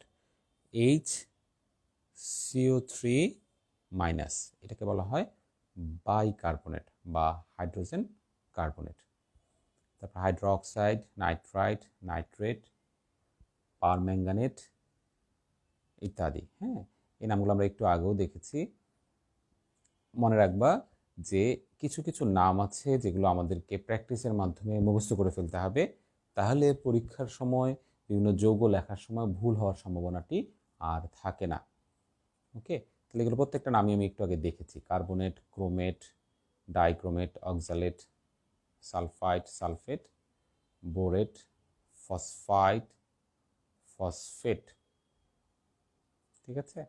[SPEAKER 1] HCO3-, এটাকে বলা হয় বাইকার্বনেট বা হাইড্রোজেন কার্বনেট। তারপর হাইড্রোক্সাইড, নাইট্রাইট, নাইট্রেট, পারম্যাঙ্গানেট ইত্যাদি। হ্যাঁ, এই নামগুলো আমরা একটু আগেও দেখেছি। মনে রাখবা যে কিছু কিছু নাম আছে যেগুলো আমাদেরকে প্র্যাকটিসের মাধ্যমে মুখস্থ করে ফেলতে হবে, তাহলে পরীক্ষার সময় বিভিন্ন যৌগ লেখার সময় ভুল হওয়ার সম্ভাবনাটি আর থাকে না। ওকে, তাহলে এগুলো প্রত্যেকটা নামই আমি একটু আগে দেখেছি: carbonate, chromate, dichromate, oxalate, sulphite, sulphate, borate, phosphite, phosphate. ঠিক আছে,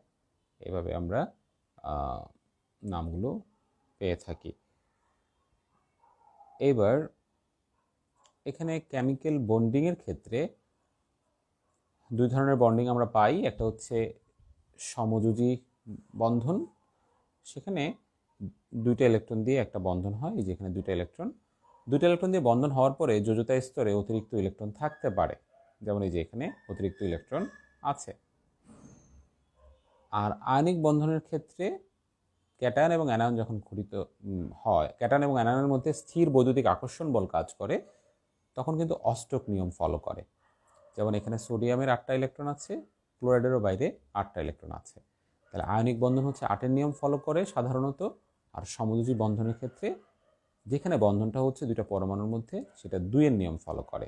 [SPEAKER 1] এভাবে আমরা নামগুলো পেয়ে থাকি। এবার এখানে কেমিক্যাল বন্ডিংয়ের ক্ষেত্রে দুই ধরনের বন্ডিং আমরা পাই। একটা হচ্ছে সমযোজী বন্ধন, সেখানে দুইটা ইলেকট্রন দিয়ে একটা বন্ধন হয়, এই যেখানে দুইটা ইলেকট্রন দিয়ে বন্ধন হওয়ার পরে যোজ্যতা স্তরে অতিরিক্ত ইলেকট্রন থাকতে পারে, যেমন এই যে এখানে অতিরিক্ত ইলেকট্রন আছে। আর আয়নিক বন্ধনের ক্ষেত্রে ক্যাটায়ন এবং অ্যানায়ন যখন ঘটিত হয়, ক্যাটায়ন এবং অ্যানায়নের মধ্যে স্থির বৈদ্যুতিক আকর্ষণ বল কাজ করে, তখন কিন্তু অস্টক নিয়ম ফলো করে। যেমন এখানে সোডিয়ামের 8টা ইলেকট্রন আছে, ক্লোরাইডেরও বাইরে 8টা ইলেকট্রন আছে। তাহলে আয়নিক বন্ধন হচ্ছে 8-এর নিয়ম ফলো করে সাধারণত। আর সমযোজী বন্ধনের ক্ষেত্রে যেখানে বন্ধনটা হচ্ছে দুইটা পরমাণুর মধ্যে, সেটা 2-এর নিয়ম ফলো করে।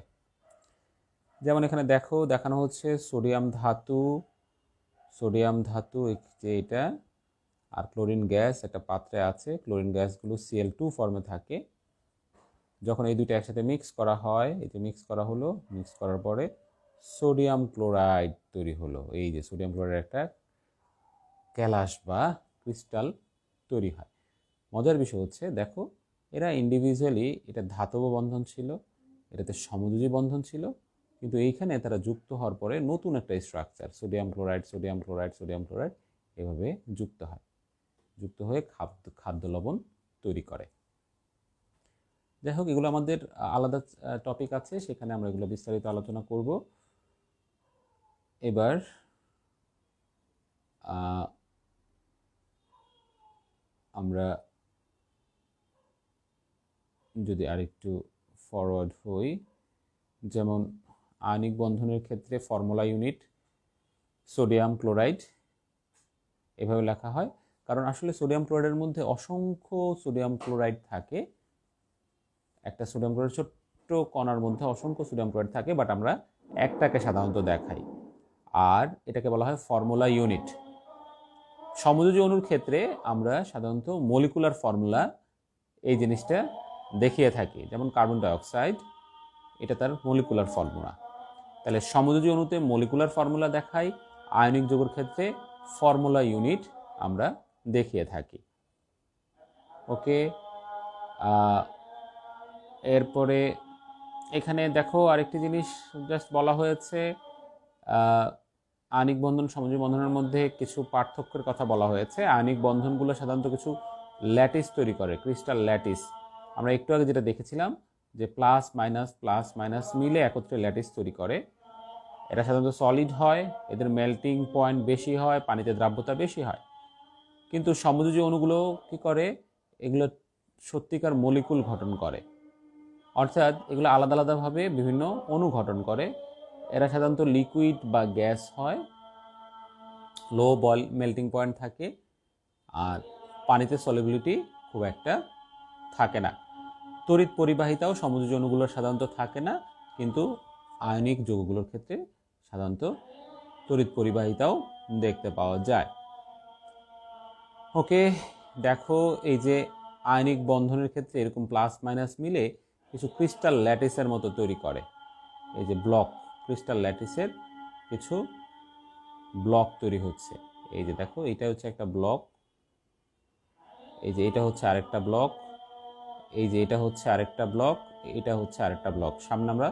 [SPEAKER 1] যেমন এখানে দেখানো হচ্ছে সোডিয়াম ধাতু যে এটা, আর ক্লোরিন গ্যাস একটা পাত্রে আছে। ক্লোরিন গ্যাসগুলো Cl2 ফর্মে থাকে। যখন এই দুইটা একসাথে মিক্স করা হয়, এই যে মিক্স করা হলো, মিক্স করার পরে সোডিয়াম ক্লোরাইড তৈরি হলো। এই যে সোডিয়াম ক্লোরাইড একটা ক্যালাস বা ক্রিস্টাল তৈরি হয়। মজার বিষয় হচ্ছে দেখো, এরা ইন্ডিভিজুয়ালি, এটা ধাতব বন্ধন ছিল, এটাতে সমযোজী বন্ধন ছিল, কিন্তু এইখানে তারা যুক্ত হওয়ার পরে নতুন একটা স্ট্রাকচার সোডিয়াম ক্লোরাইড এভাবে যুক্ত হয়ে খাদ্য লবণ তৈরি করে। যাই হোক, এগুলো আমাদের আলাদা টপিক আছে, সেখানে আমরা এগুলো বিস্তারিত আলোচনা করব। এবার আমরা যদি আরেকটু ফরওয়ার্ড হই, যেমন আয়নিক বন্ধনের ক্ষেত্রে ফর্মুলা ইউনিট সোডিয়াম ক্লোরাইড এভাবে লেখা হয়, কারণ আসলে সোডিয়াম ক্লোরাইডের মধ্যে অসংখ্য সোডিয়াম ক্লোরাইড থাকে। একটা সোডিয়াম ক্লোরাইড ছোট্ট কণার মধ্যে অসংখ্য সোডিয়াম ক্লোরাইড থাকে, বাট আমরা একটাকে সাধারণত দেখাই, আর এটাকে বলা হয় ফর্মুলা ইউনিট। সমযোজী অণুর ক্ষেত্রে আমরা সাধারণত মলিকুলার ফর্মুলা এই জিনিসটা দেখিয়ে থাকি। যেমন কার্বন ডাইঅক্সাইড, এটা তার মলিকুলার ফর্মুলা। তাহলে সমযোজী অণুতে মলিকুলার ফর্মুলা দেখাই, আয়নিক যৌগের ক্ষেত্রে ফর্মুলা ইউনিট আমরা দেখিয়ে থাকি। ওকে, এরপরে এখানে দেখো আরেকটি জিনিস জাস্ট বলা হয়েছে, আয়নিক বন্ধন সমযোজী বন্ধনের মধ্যে কিছু পার্থক্যের কথা বলা হয়েছে। আয়নিক বন্ধনগুলো সাধারণত কিছু ল্যাটিস তৈরি করে, ক্রিস্টাল ল্যাটিস। আমরা একটু আগে যেটা দেখেছিলাম যে প্লাস মাইনাস মিলে একত্রে ল্যাটিস তৈরি করে। এরা সাধারণত সলিড হয়, এদের মেল্টিং পয়েন্ট বেশি হয়, পানিতে দ্রাব্যতা বেশি হয়। কিন্তু সমযোজী অণুগুলো কি করে, এগুলো সত্যিকার মলিকুল গঠন করে, অর্থাৎ এগুলো আলাদা আলাদাভাবে বিভিন্ন অণু গঠন করে। এরা সাধারণত লিকুইড বা গ্যাস হয়, লো বয়েল মেল্টিং পয়েন্ট থাকে, আর পানিতে সলিবিলিটি খুব একটা থাকে না। তড়িৎ পরিবাহিতাও সমযোজী অণুগুলোর সাধারণত থাকে না, কিন্তু আয়নিক যৌগগুলোর ক্ষেত্রে সাধারণত তড়িৎ পরিবাহিতাও দেখতে পাওয়া যায়। ওকে, দেখো এই যে আয়নিক বন্ধনের ক্ষেত্রে এরকম প্লাস মাইনাস মিলে কিছু ক্রিস্টাল ল্যাটিসের মতো তৈরি করে। এই যে ব্লক, ক্রিস্টাল ল্যাটিসের কিছু ব্লক তৈরি হচ্ছে। এই যে দেখো, এটা হচ্ছে একটা ব্লক, এই যে এটা হচ্ছে আরেকটা ব্লক, এই যে এটা হচ্ছে আরেকটা ব্লক, এটা হচ্ছে আরেকটা ব্লক। সামনে আমরা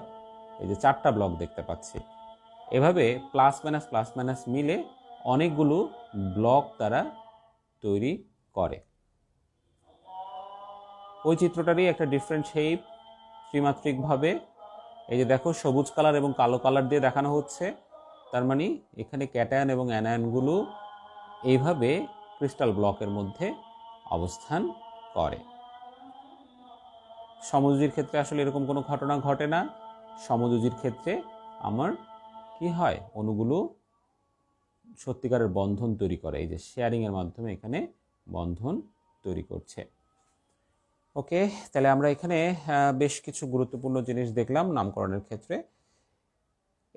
[SPEAKER 1] এই যে 4টা ব্লক দেখতে পাচ্ছি। এভাবে প্লাস মাইনাস মিলে অনেকগুলো ব্লক তারা তৈরি করে। ওই চিত্রটারই একটা ডিফারেন্ট শেপ ত্রিমাত্রিকভাবে। এই যে দেখো, সবুজ কালার এবং কালো কালার দিয়ে দেখানো হচ্ছে। তার মানে এখানে ক্যাটায়ন এবং অ্যানায়নগুলো এইভাবে ক্রিস্টাল ব্লকের মধ্যে অবস্থান করে। সমযোজীর ক্ষেত্রে আসলে এরকম কোনো ঘটনা ঘটে না। সমযোজীর ক্ষেত্রে আমার কি হয়, অণুগুলো সত্যিকারের বন্ধন তৈরি করে, এই যে শেয়ারিংয়ের মাধ্যমে এখানে বন্ধন তৈরি করছে। ওকে, তাহলে আমরা এখানে বেশ কিছু গুরুত্বপূর্ণ জিনিস দেখলাম নামকরণের ক্ষেত্রে।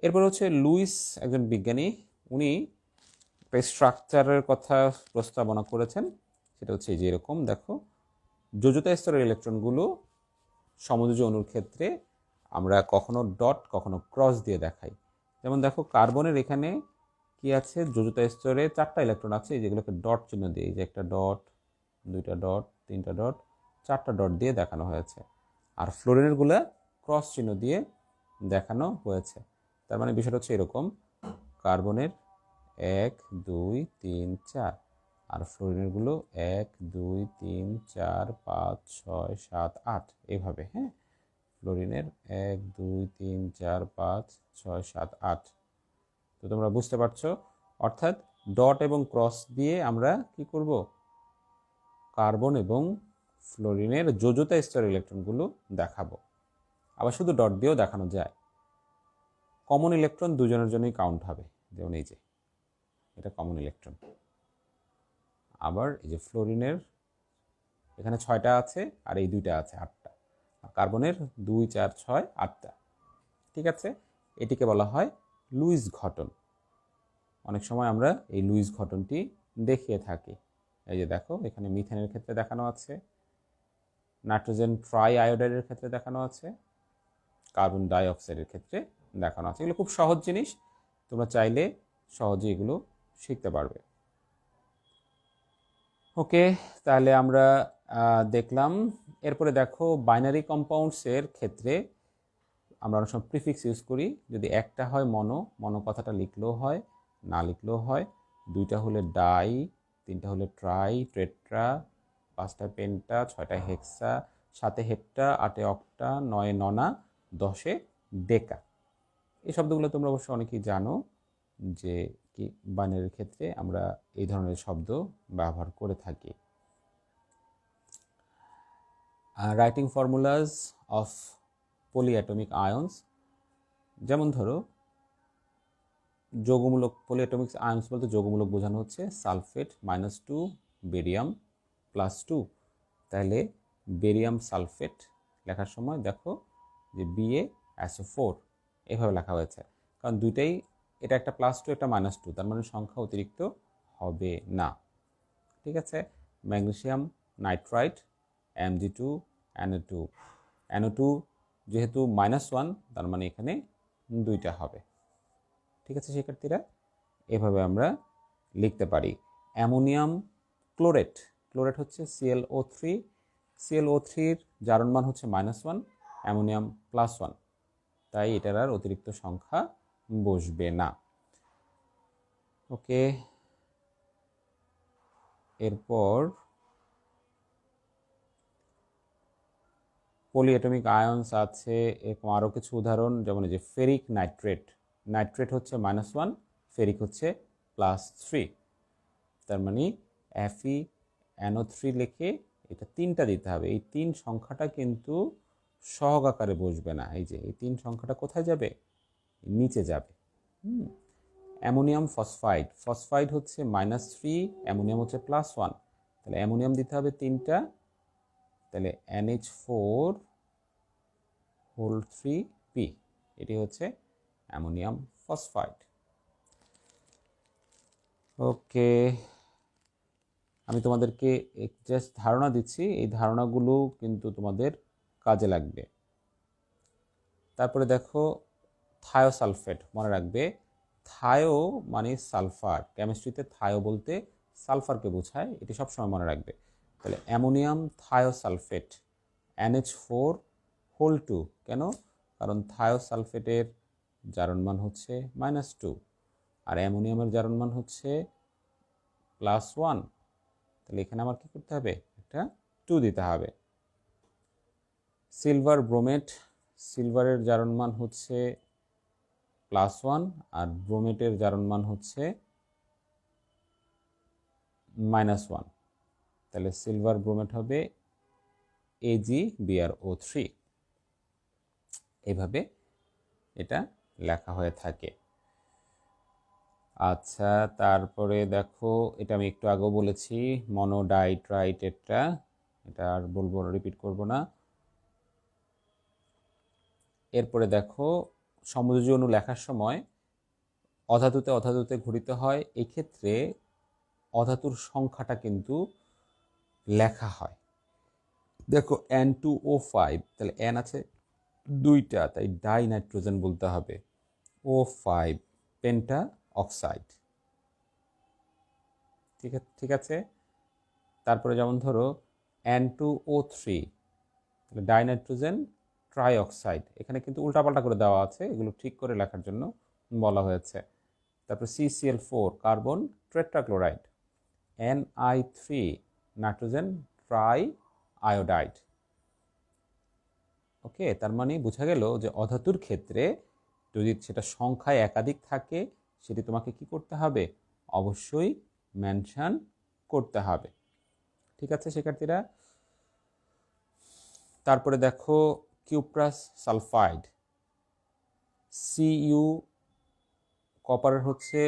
[SPEAKER 1] এরপর হচ্ছে লুইস একজন বিজ্ঞানী, উনি একটা স্ট্রাকচারের কথা প্রস্তাবনা করেছেন। সেটা হচ্ছে এই যে এরকম, দেখো যোজ্যতা স্তরের ইলেকট্রনগুলো সমযোজী অণুর ক্ষেত্রে আমরা কখনো ডট কখনো ক্রস দিয়ে দেখাই। যেমন দেখো কার্বনের এখানে কি আছে, যোজ্যতা স্তরে 4টা ইলেকট্রন আছে, যেগুলোকে ডট চিহ্ন দিয়ে, এই যে একটা ডট, 2টা ডট, 3টা ডট, 4টা ডট দিয়ে দেখানো হয়েছে। আর ফ্লোরিনেরগুলো ক্রস চিহ্ন দিয়ে দেখানো হয়েছে। তার মানে বিষয়টা হচ্ছে এরকম, কার্বনের 1 2 3 4, আর ফ্লোরিনেরগুলো 1 2 3 4 5 6 7 8, এইভাবে। হ্যাঁ, ফ্লোরিনের 1 2 3 4 5 6 7 8। তো তোমরা বুঝতে পারছো, অর্থাৎ ডট এবং ক্রস দিয়ে আমরা কি করব, কার্বন এবং ফ্লোরিনের যোজ্যতা স্তরের ইলেকট্রনগুলো দেখাবো। আবার শুধু ডট দিয়েও দেখানো যায়। কমন ইলেকট্রন দুজনের জন্যই কাউন্ট হবে, যেমন এই যে এটা কমন ইলেকট্রন। আবার এই যে ফ্লোরিনের এখানে 6টা আছে, আর এই 2টা আছে 8টা, আর কার্বনের 2 4 6 8টা। ঠিক আছে, এটিকে বলা হয় লুইস ঘটন। অনেক সময় আমরা এই লুইস ঘটনটি দেখিয়ে থাকি। এই যে দেখো, এখানে মিথেনের ক্ষেত্রে দেখানো আছে, নাইট্রোজেন ট্রাই আয়োডাইডের ক্ষেত্রে দেখানো আছে, কার্বন ডাই অক্সাইডের ক্ষেত্রে দেখানো আছে। এগুলো খুব সহজ জিনিস, তোমরা চাইলে সহজে এগুলো শিখতে পারবে। ওকে, তাহলে আমরা দেখলাম। এরপরে দেখো বাইনারি কম্পাউন্ডসের ক্ষেত্রে আমরা অনেক সময় প্রিফিক্স ইউজ করি। যদি একটা হয় মনো কথাটা লিখলেও হয়, না লিখলেও হয়। 2টা হলে ডাই, 3টা হলে ট্রাই, টেট্রা, 5টা পেন্টা, 6টা হেক্সা, 7 হেপ্টা, 8 অক্টা, 9 ননা, 10 ডেকা। এই শব্দগুলো তোমরা অবশ্য অনেকেই জানো যে কি বাইনারির ক্ষেত্রে আমরা এই ধরনের শব্দ ব্যবহার করে থাকি। রাইটিং ফর্মুলাস অফ পলিঅ্যাটমিক আয়ন্স, যেমন ধরো যৌগমূলক, পলিঅ্যাটমিক আয়ন্স বলতে যৌগমূলক বোঝানো হচ্ছে সালফেট -2, বেরিয়াম +2। তাহলে বেরিয়াম সালফেট লেখার সময় দেখো যে BaSO4 এভাবে লেখা হয়েছে, কারণ দুইটাই, এটা একটা +2 একটা -2, তার মানে সংখ্যা অতিরিক্ত হবে না। ঠিক আছে, magnesium nitrite Mg2 NO2 NO2 যেহেতু -1 তার মানে এখানে দুইটা হবে। ঠিক আছে শিক্ষার্থীরা, এভাবে আমরা লিখতে পারি। অ্যামোনিয়াম ক্লোরেট, ক্লোরেট হচ্ছে ClO3, ClO3-র জারণ মান হচ্ছে -1, অ্যামোনিয়াম +1, তাই এটার আর অতিরিক্ত সংখ্যা বসবে না। ওকে, এরপর পলিঅ্যাটমিক আয়নস আছে, এরকম আরও কিছু উদাহরণ, যেমন এই যে ফেরিক নাইট্রেট, নাইট্রেট হচ্ছে -1, ফেরিক হচ্ছে +3, তার মানে FeNO3 লিখে এটা 3টা দিতে হবে। এই 3 সংখ্যাটা কিন্তু সহগ আকারে বসবে না, এই যে এই 3 সংখ্যাটা কোথায় যাবে, নিচে যাবে। অ্যামোনিয়াম ফসফাইড, ফসফাইড হচ্ছে -3, অ্যামোনিয়াম হচ্ছে +1, তাহলে অ্যামোনিয়াম দিতে হবে 3টা, তাহলে NH4 3P, এটি হচ্ছে অ্যামোনিয়াম ফসফাইড। ওকে, আমি তোমাদেরকে জাস্ট ধারণা দিচ্ছি, এই ধারণাগুলো কিন্তু তোমাদের কাজে লাগবে। তারপরে দেখো থায়োসালফেট, মনে রাখবে থায়ো মানে সালফার, কেমিস্ট্রিতে থায়ো বলতে সালফারকে বোঝায়, এটি সবসময় মনে রাখবে। তাহলে অ্যামোনিয়াম থায়োসালফেট NH4 কেন, কারণ থায়োসালফেটের জারণ মান হচ্ছে -2 আর অ্যামোনিয়ামের জারণ মান হচ্ছে +1, তাহলে এখানে আমার কি করতে হবে, একটা 2 দিতে হবে। সিলভার ব্রোমেট, সিলভারের জারণ মান হচ্ছে +1 আর ব্রোমেটের জারণ মান হচ্ছে -1, তাহলে সিলভার ব্রোমেট হবে AgBrO3, এইভাবে এটা লেখা হয়ে থাকে। আচ্ছা, তারপরে দেখো এটা আমি একটু আগেও বলেছি, মনোডাইট্রাইটেট্রা, এটা আর বলবো, রিপিট করব না। এরপরে দেখো সমযোজী অণু লেখার সময় অধাতুতে অধাতুতে ঘুরিতে হয়, এই ক্ষেত্রে অধাতুর সংখ্যাটা কিন্তু লেখা হয়। দেখো N2O5, তাহলে N আছে 2টা, তাই ডাই নাইট্রোজেন বলতে হবে, O5 পেন্টা অক্সাইড। ঠিক আছে, তারপরে যেমন ধরো N2O3, তাহলে ডাই নাইট্রোজেন ট্রাই অক্সাইড, এখানে কিন্তু উল্টাপাল্টা করে দেওয়া আছে, এগুলো ঠিক করে লেখার জন্য বলা হয়েছে। তারপর CCl4 carbon tetrachloride, Ni3 nitrogen triiodide. Okay, তার মানে বোঝা গেল যে অধাতুর ক্ষেত্রে যদি সেটা সংখ্যায় একাধিক থাকে, সেটি তোমাকে কি করতে হবে, অবশ্যই মেনশন করতে হবে। ঠিক আছে শিক্ষার্থীরা, তারপরে দেখো কিউপ্রাস সালফাইড, Cu কপারের হচ্ছে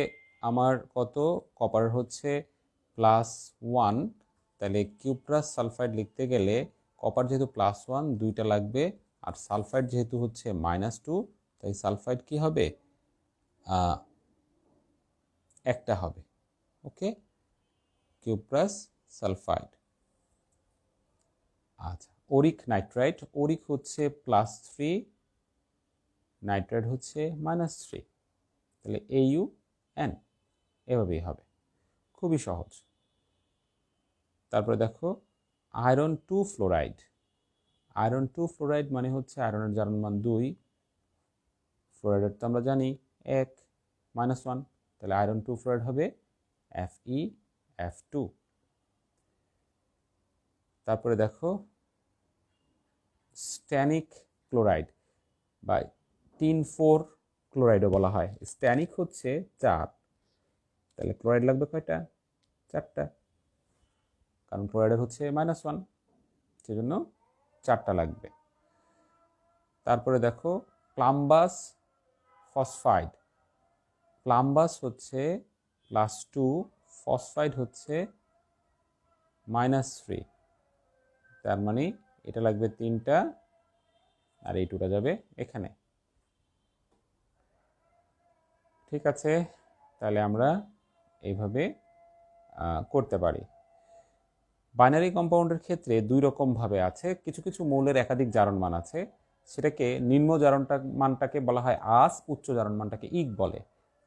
[SPEAKER 1] আমার কত, কপারের হচ্ছে +1, তাহলে কিউপ্রাস সালফাইড লিখতে গেলে কপার যেহেতু +1 2টা লাগবে, আর সালফাইড যেহেতু হচ্ছে -2, তাই সালফাইড কি হবে, একটা হবে। ওকে, কিউপ্রাস সালফাইড। আচ্ছা, ওরিক নাইট্রাইট, ওরিক হচ্ছে +3, নাইট্রাইট হচ্ছে -3, তাহলে AuN, এভাবেই হবে, খুবই সহজ। তারপরে দেখো আয়রন 2 ফ্লোরাইড, আয়রন 2 ফ্লোরাইড মানে হচ্ছে আয়রনের জারণ মান 2, ফ্লোরাইডের তো আমরা জানি 1 -1, তাহলে আয়রন 2 ফ্লোরাইড হবে FeF2। তারপরে দেখো স্ট্যানিক ক্লোরাইড বা টিন-4 ক্লোরাইডও বলা হয়, স্ট্যানিক হচ্ছে 4, তাহলে ক্লোরাইড লাগবে কয়টা, 4টা, কারণ ক্লোরাইডের হচ্ছে -1, সেজন্য 4টা লাগবে। তারপরে দেখো প্লাম্বাস ফসফাইড, প্লাম্বাস হচ্ছে +2, ফসফাইড হচ্ছে -3, তার মানে এটা লাগবে 3টা আর এই 2টা যাবে এখানে। ঠিক আছে, তাহলে আমরা এইভাবে করতে পারি। বাইনারি কম্পাউন্ডের ক্ষেত্রে দুই রকমভাবে আছে, কিছু কিছু মৌলের একাধিক জারণ মান আছে, সেটাকে নিম্ন জারণটা মানটাকে বলা হয় আস, উচ্চ জারণ মানটাকে ইক বলে।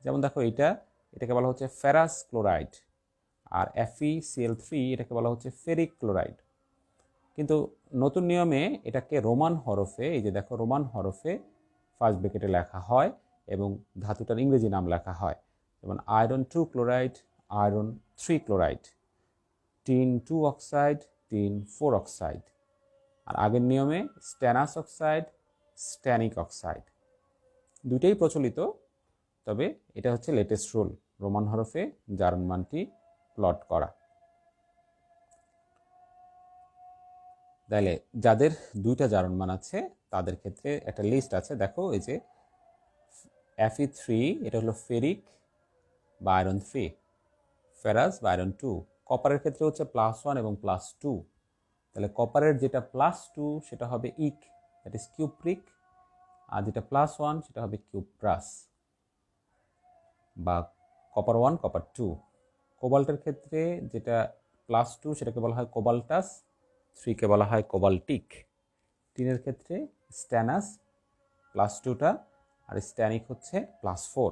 [SPEAKER 1] যেমন দেখো এটাকে বলা হচ্ছে ফেরাস ক্লোরাইড, আর FeCl3 এটাকে বলা হচ্ছে ফেরিক ক্লোরাইড। কিন্তু নতুন নিয়মে এটাকে রোমান হরফে, এই যে দেখো রোমান হরফে ফার্স্ট ব্র্যাকেটে লেখা হয় এবং ধাতুটার ইংরেজি নাম লেখা হয়, যেমন iron 2 chloride, iron 3 chloride, tin 2 oxide, tin 4 oxide. আর আগের নিয়মে স্ট্যানাস অক্সাইড, স্ট্যানিক অক্সাইড। দুইটাই প্রচলিত, তবে এটা হচ্ছে লেটেস্ট রুল, রোমান হরফে জারণ মানটি প্লট করা। তাহলে যাদের দুইটা জারণ মান আছে তাদের ক্ষেত্রে একটা লিস্ট আছে, দেখো এই যে Fe3 এটা হলো ফেরিক বা আয়রন 3, ফেরাস বা আয়রন 2। কপারের ক্ষেত্রে হচ্ছে +1 এবং +2। তাহলে কপারের যেটা +2 সেটা হবে ইক, দ্যাট ইজ কিউপ্রিক, আর যেটা +1 সেটা হবে কিউপ্রাস বা কপার 1 কপার 2। কোবাল্টের ক্ষেত্রে যেটা +2 সেটাকে বলা হয় কোবাল্টাস, 3কে বলা হয় কোবাল্টিক। টিনের ক্ষেত্রে স্ট্যানাস +2টা, আর স্ট্যানিক হচ্ছে +4।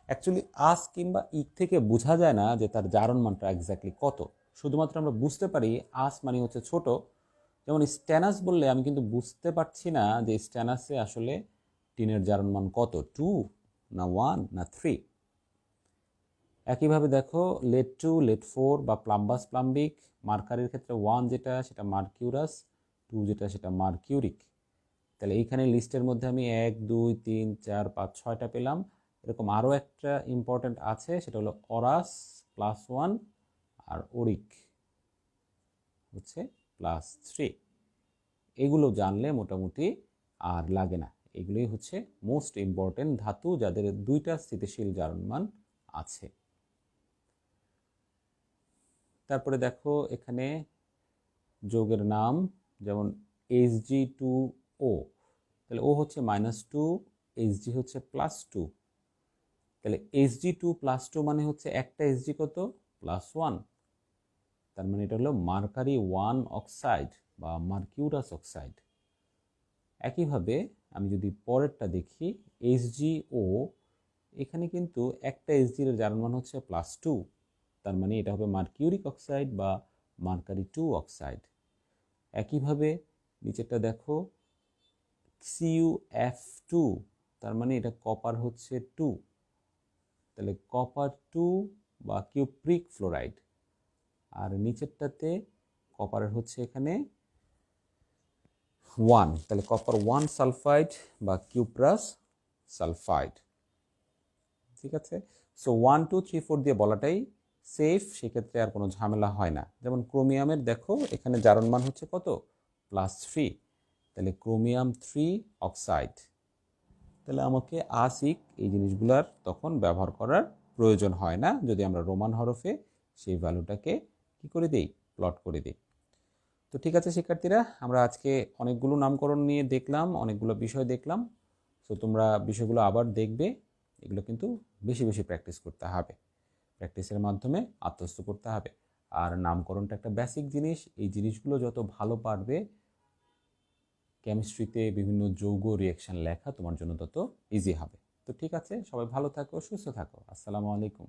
[SPEAKER 1] অ্যাকচুয়ালি আস কিংবা ইক থেকে বোঝা যায় না যে তার জারণ মানটা এক্স্যাক্টলি কত, শুধুমাত্র আমরা বুঝতে পারি আস মানে হচ্ছে ছোট। যেমন স্ট্যানাস বললে আমি কিন্তু বুঝতে পারছি না যে স্ট্যানাসে আসলে টিনের জারণ মান কত, 2 না 1 না 3। একইভাবে দেখো লেড 2, লেড 4 বা প্লাম্বাস প্লাম্বিক। মার্কারির ক্ষেত্রে 1 যেটা সেটা মার্কিউরাস, 2 যেটা সেটা মার্কিউরিক। তাহলে এইখানে লিস্টের মধ্যে আমি 1 2 3 4 5 6টা পেলাম। এরকম আরও একটা ইম্পর্ট্যান্ট আছে, সেটা হলো অরাস +1 আর ওরিক হচ্ছে +3। এগুলো জানলে মোটামুটি আর লাগে না, এগুলোই হচ্ছে মোস্ট ইম্পর্টেন্ট ধাতু যাদের দুইটা স্থিতিশীল জারণমান আছে। তারপরে দেখো এখানে যৌগের নাম, যেমন Hg2O, তাহলে ও হচ্ছে -2, Hg হচ্ছে +2। তাহলে Hg2+2 মানে হচ্ছে একটা Hg কত, +1। তার মানে এটা হলো মার্কারি 1 অক্সাইড বা মার্কিউরাস অক্সাইড। একইভাবে আমি যদি পরেরটা দেখি HgO, এখানে কিন্তু একটা Hg এর জারণ মান হচ্ছে +2, তার মানে এটা হবে মার্কিউরিক অক্সাইড বা মার্কারি 2 অক্সাইড। একইভাবে নিচেরটা দেখো CuF2, তার মানে এটা কপার হচ্ছে 2, তাহলে কপার 2 বা কিউপ্রিক ফ্লোরাইড। আর নিচেরটাতে কপারের হচ্ছে এখানে 1, তাহলে কপার 1 সালফাইড বা কিউপ্রাস সালফাইড। ঠিক আছে, সো 1 2 3 4 দিয়ে বলাটাই সেফ, সেক্ষেত্রে আর কোনো ঝামেলা হয় না। যেমন ক্রোমিয়ামের দেখো এখানে জারণ মান হচ্ছে কত, +3, তাহলে ক্রোমিয়াম 3 অক্সাইড। তাহলে আমাকে আসিক এই জিনিসগুলোর তখন ব্যবহার করার প্রয়োজন হয় না, যদি আমরা রোমান হরফে সেই ভ্যালুটাকে কি করে দিই, প্লট করে দিই। তো ঠিক আছে শিক্ষার্থীরা, আমরা আজকে অনেকগুলো নামকরণ নিয়ে দেখলাম, অনেকগুলো বিষয় দেখলাম। তো তোমরা বিষয়গুলো আবার দেখবে, এগুলো কিন্তু বেশি বেশি প্র্যাকটিস করতে হবে, প্র্যাকটিসের মাধ্যমে আত্মস্থ করতে হবে। আর নামকরণটা একটা বেসিক জিনিস, এই জিনিসগুলো যত ভালো পারবে কেমিস্ট্রিতে বিভিন্ন যৌগ রিঅ্যাকশন লেখা তোমার জন্য তত ইজি হবে। তো ঠিক আছে, সবাই ভালো থাকো, সুস্থ থাকো। আসসালামু আলাইকুম।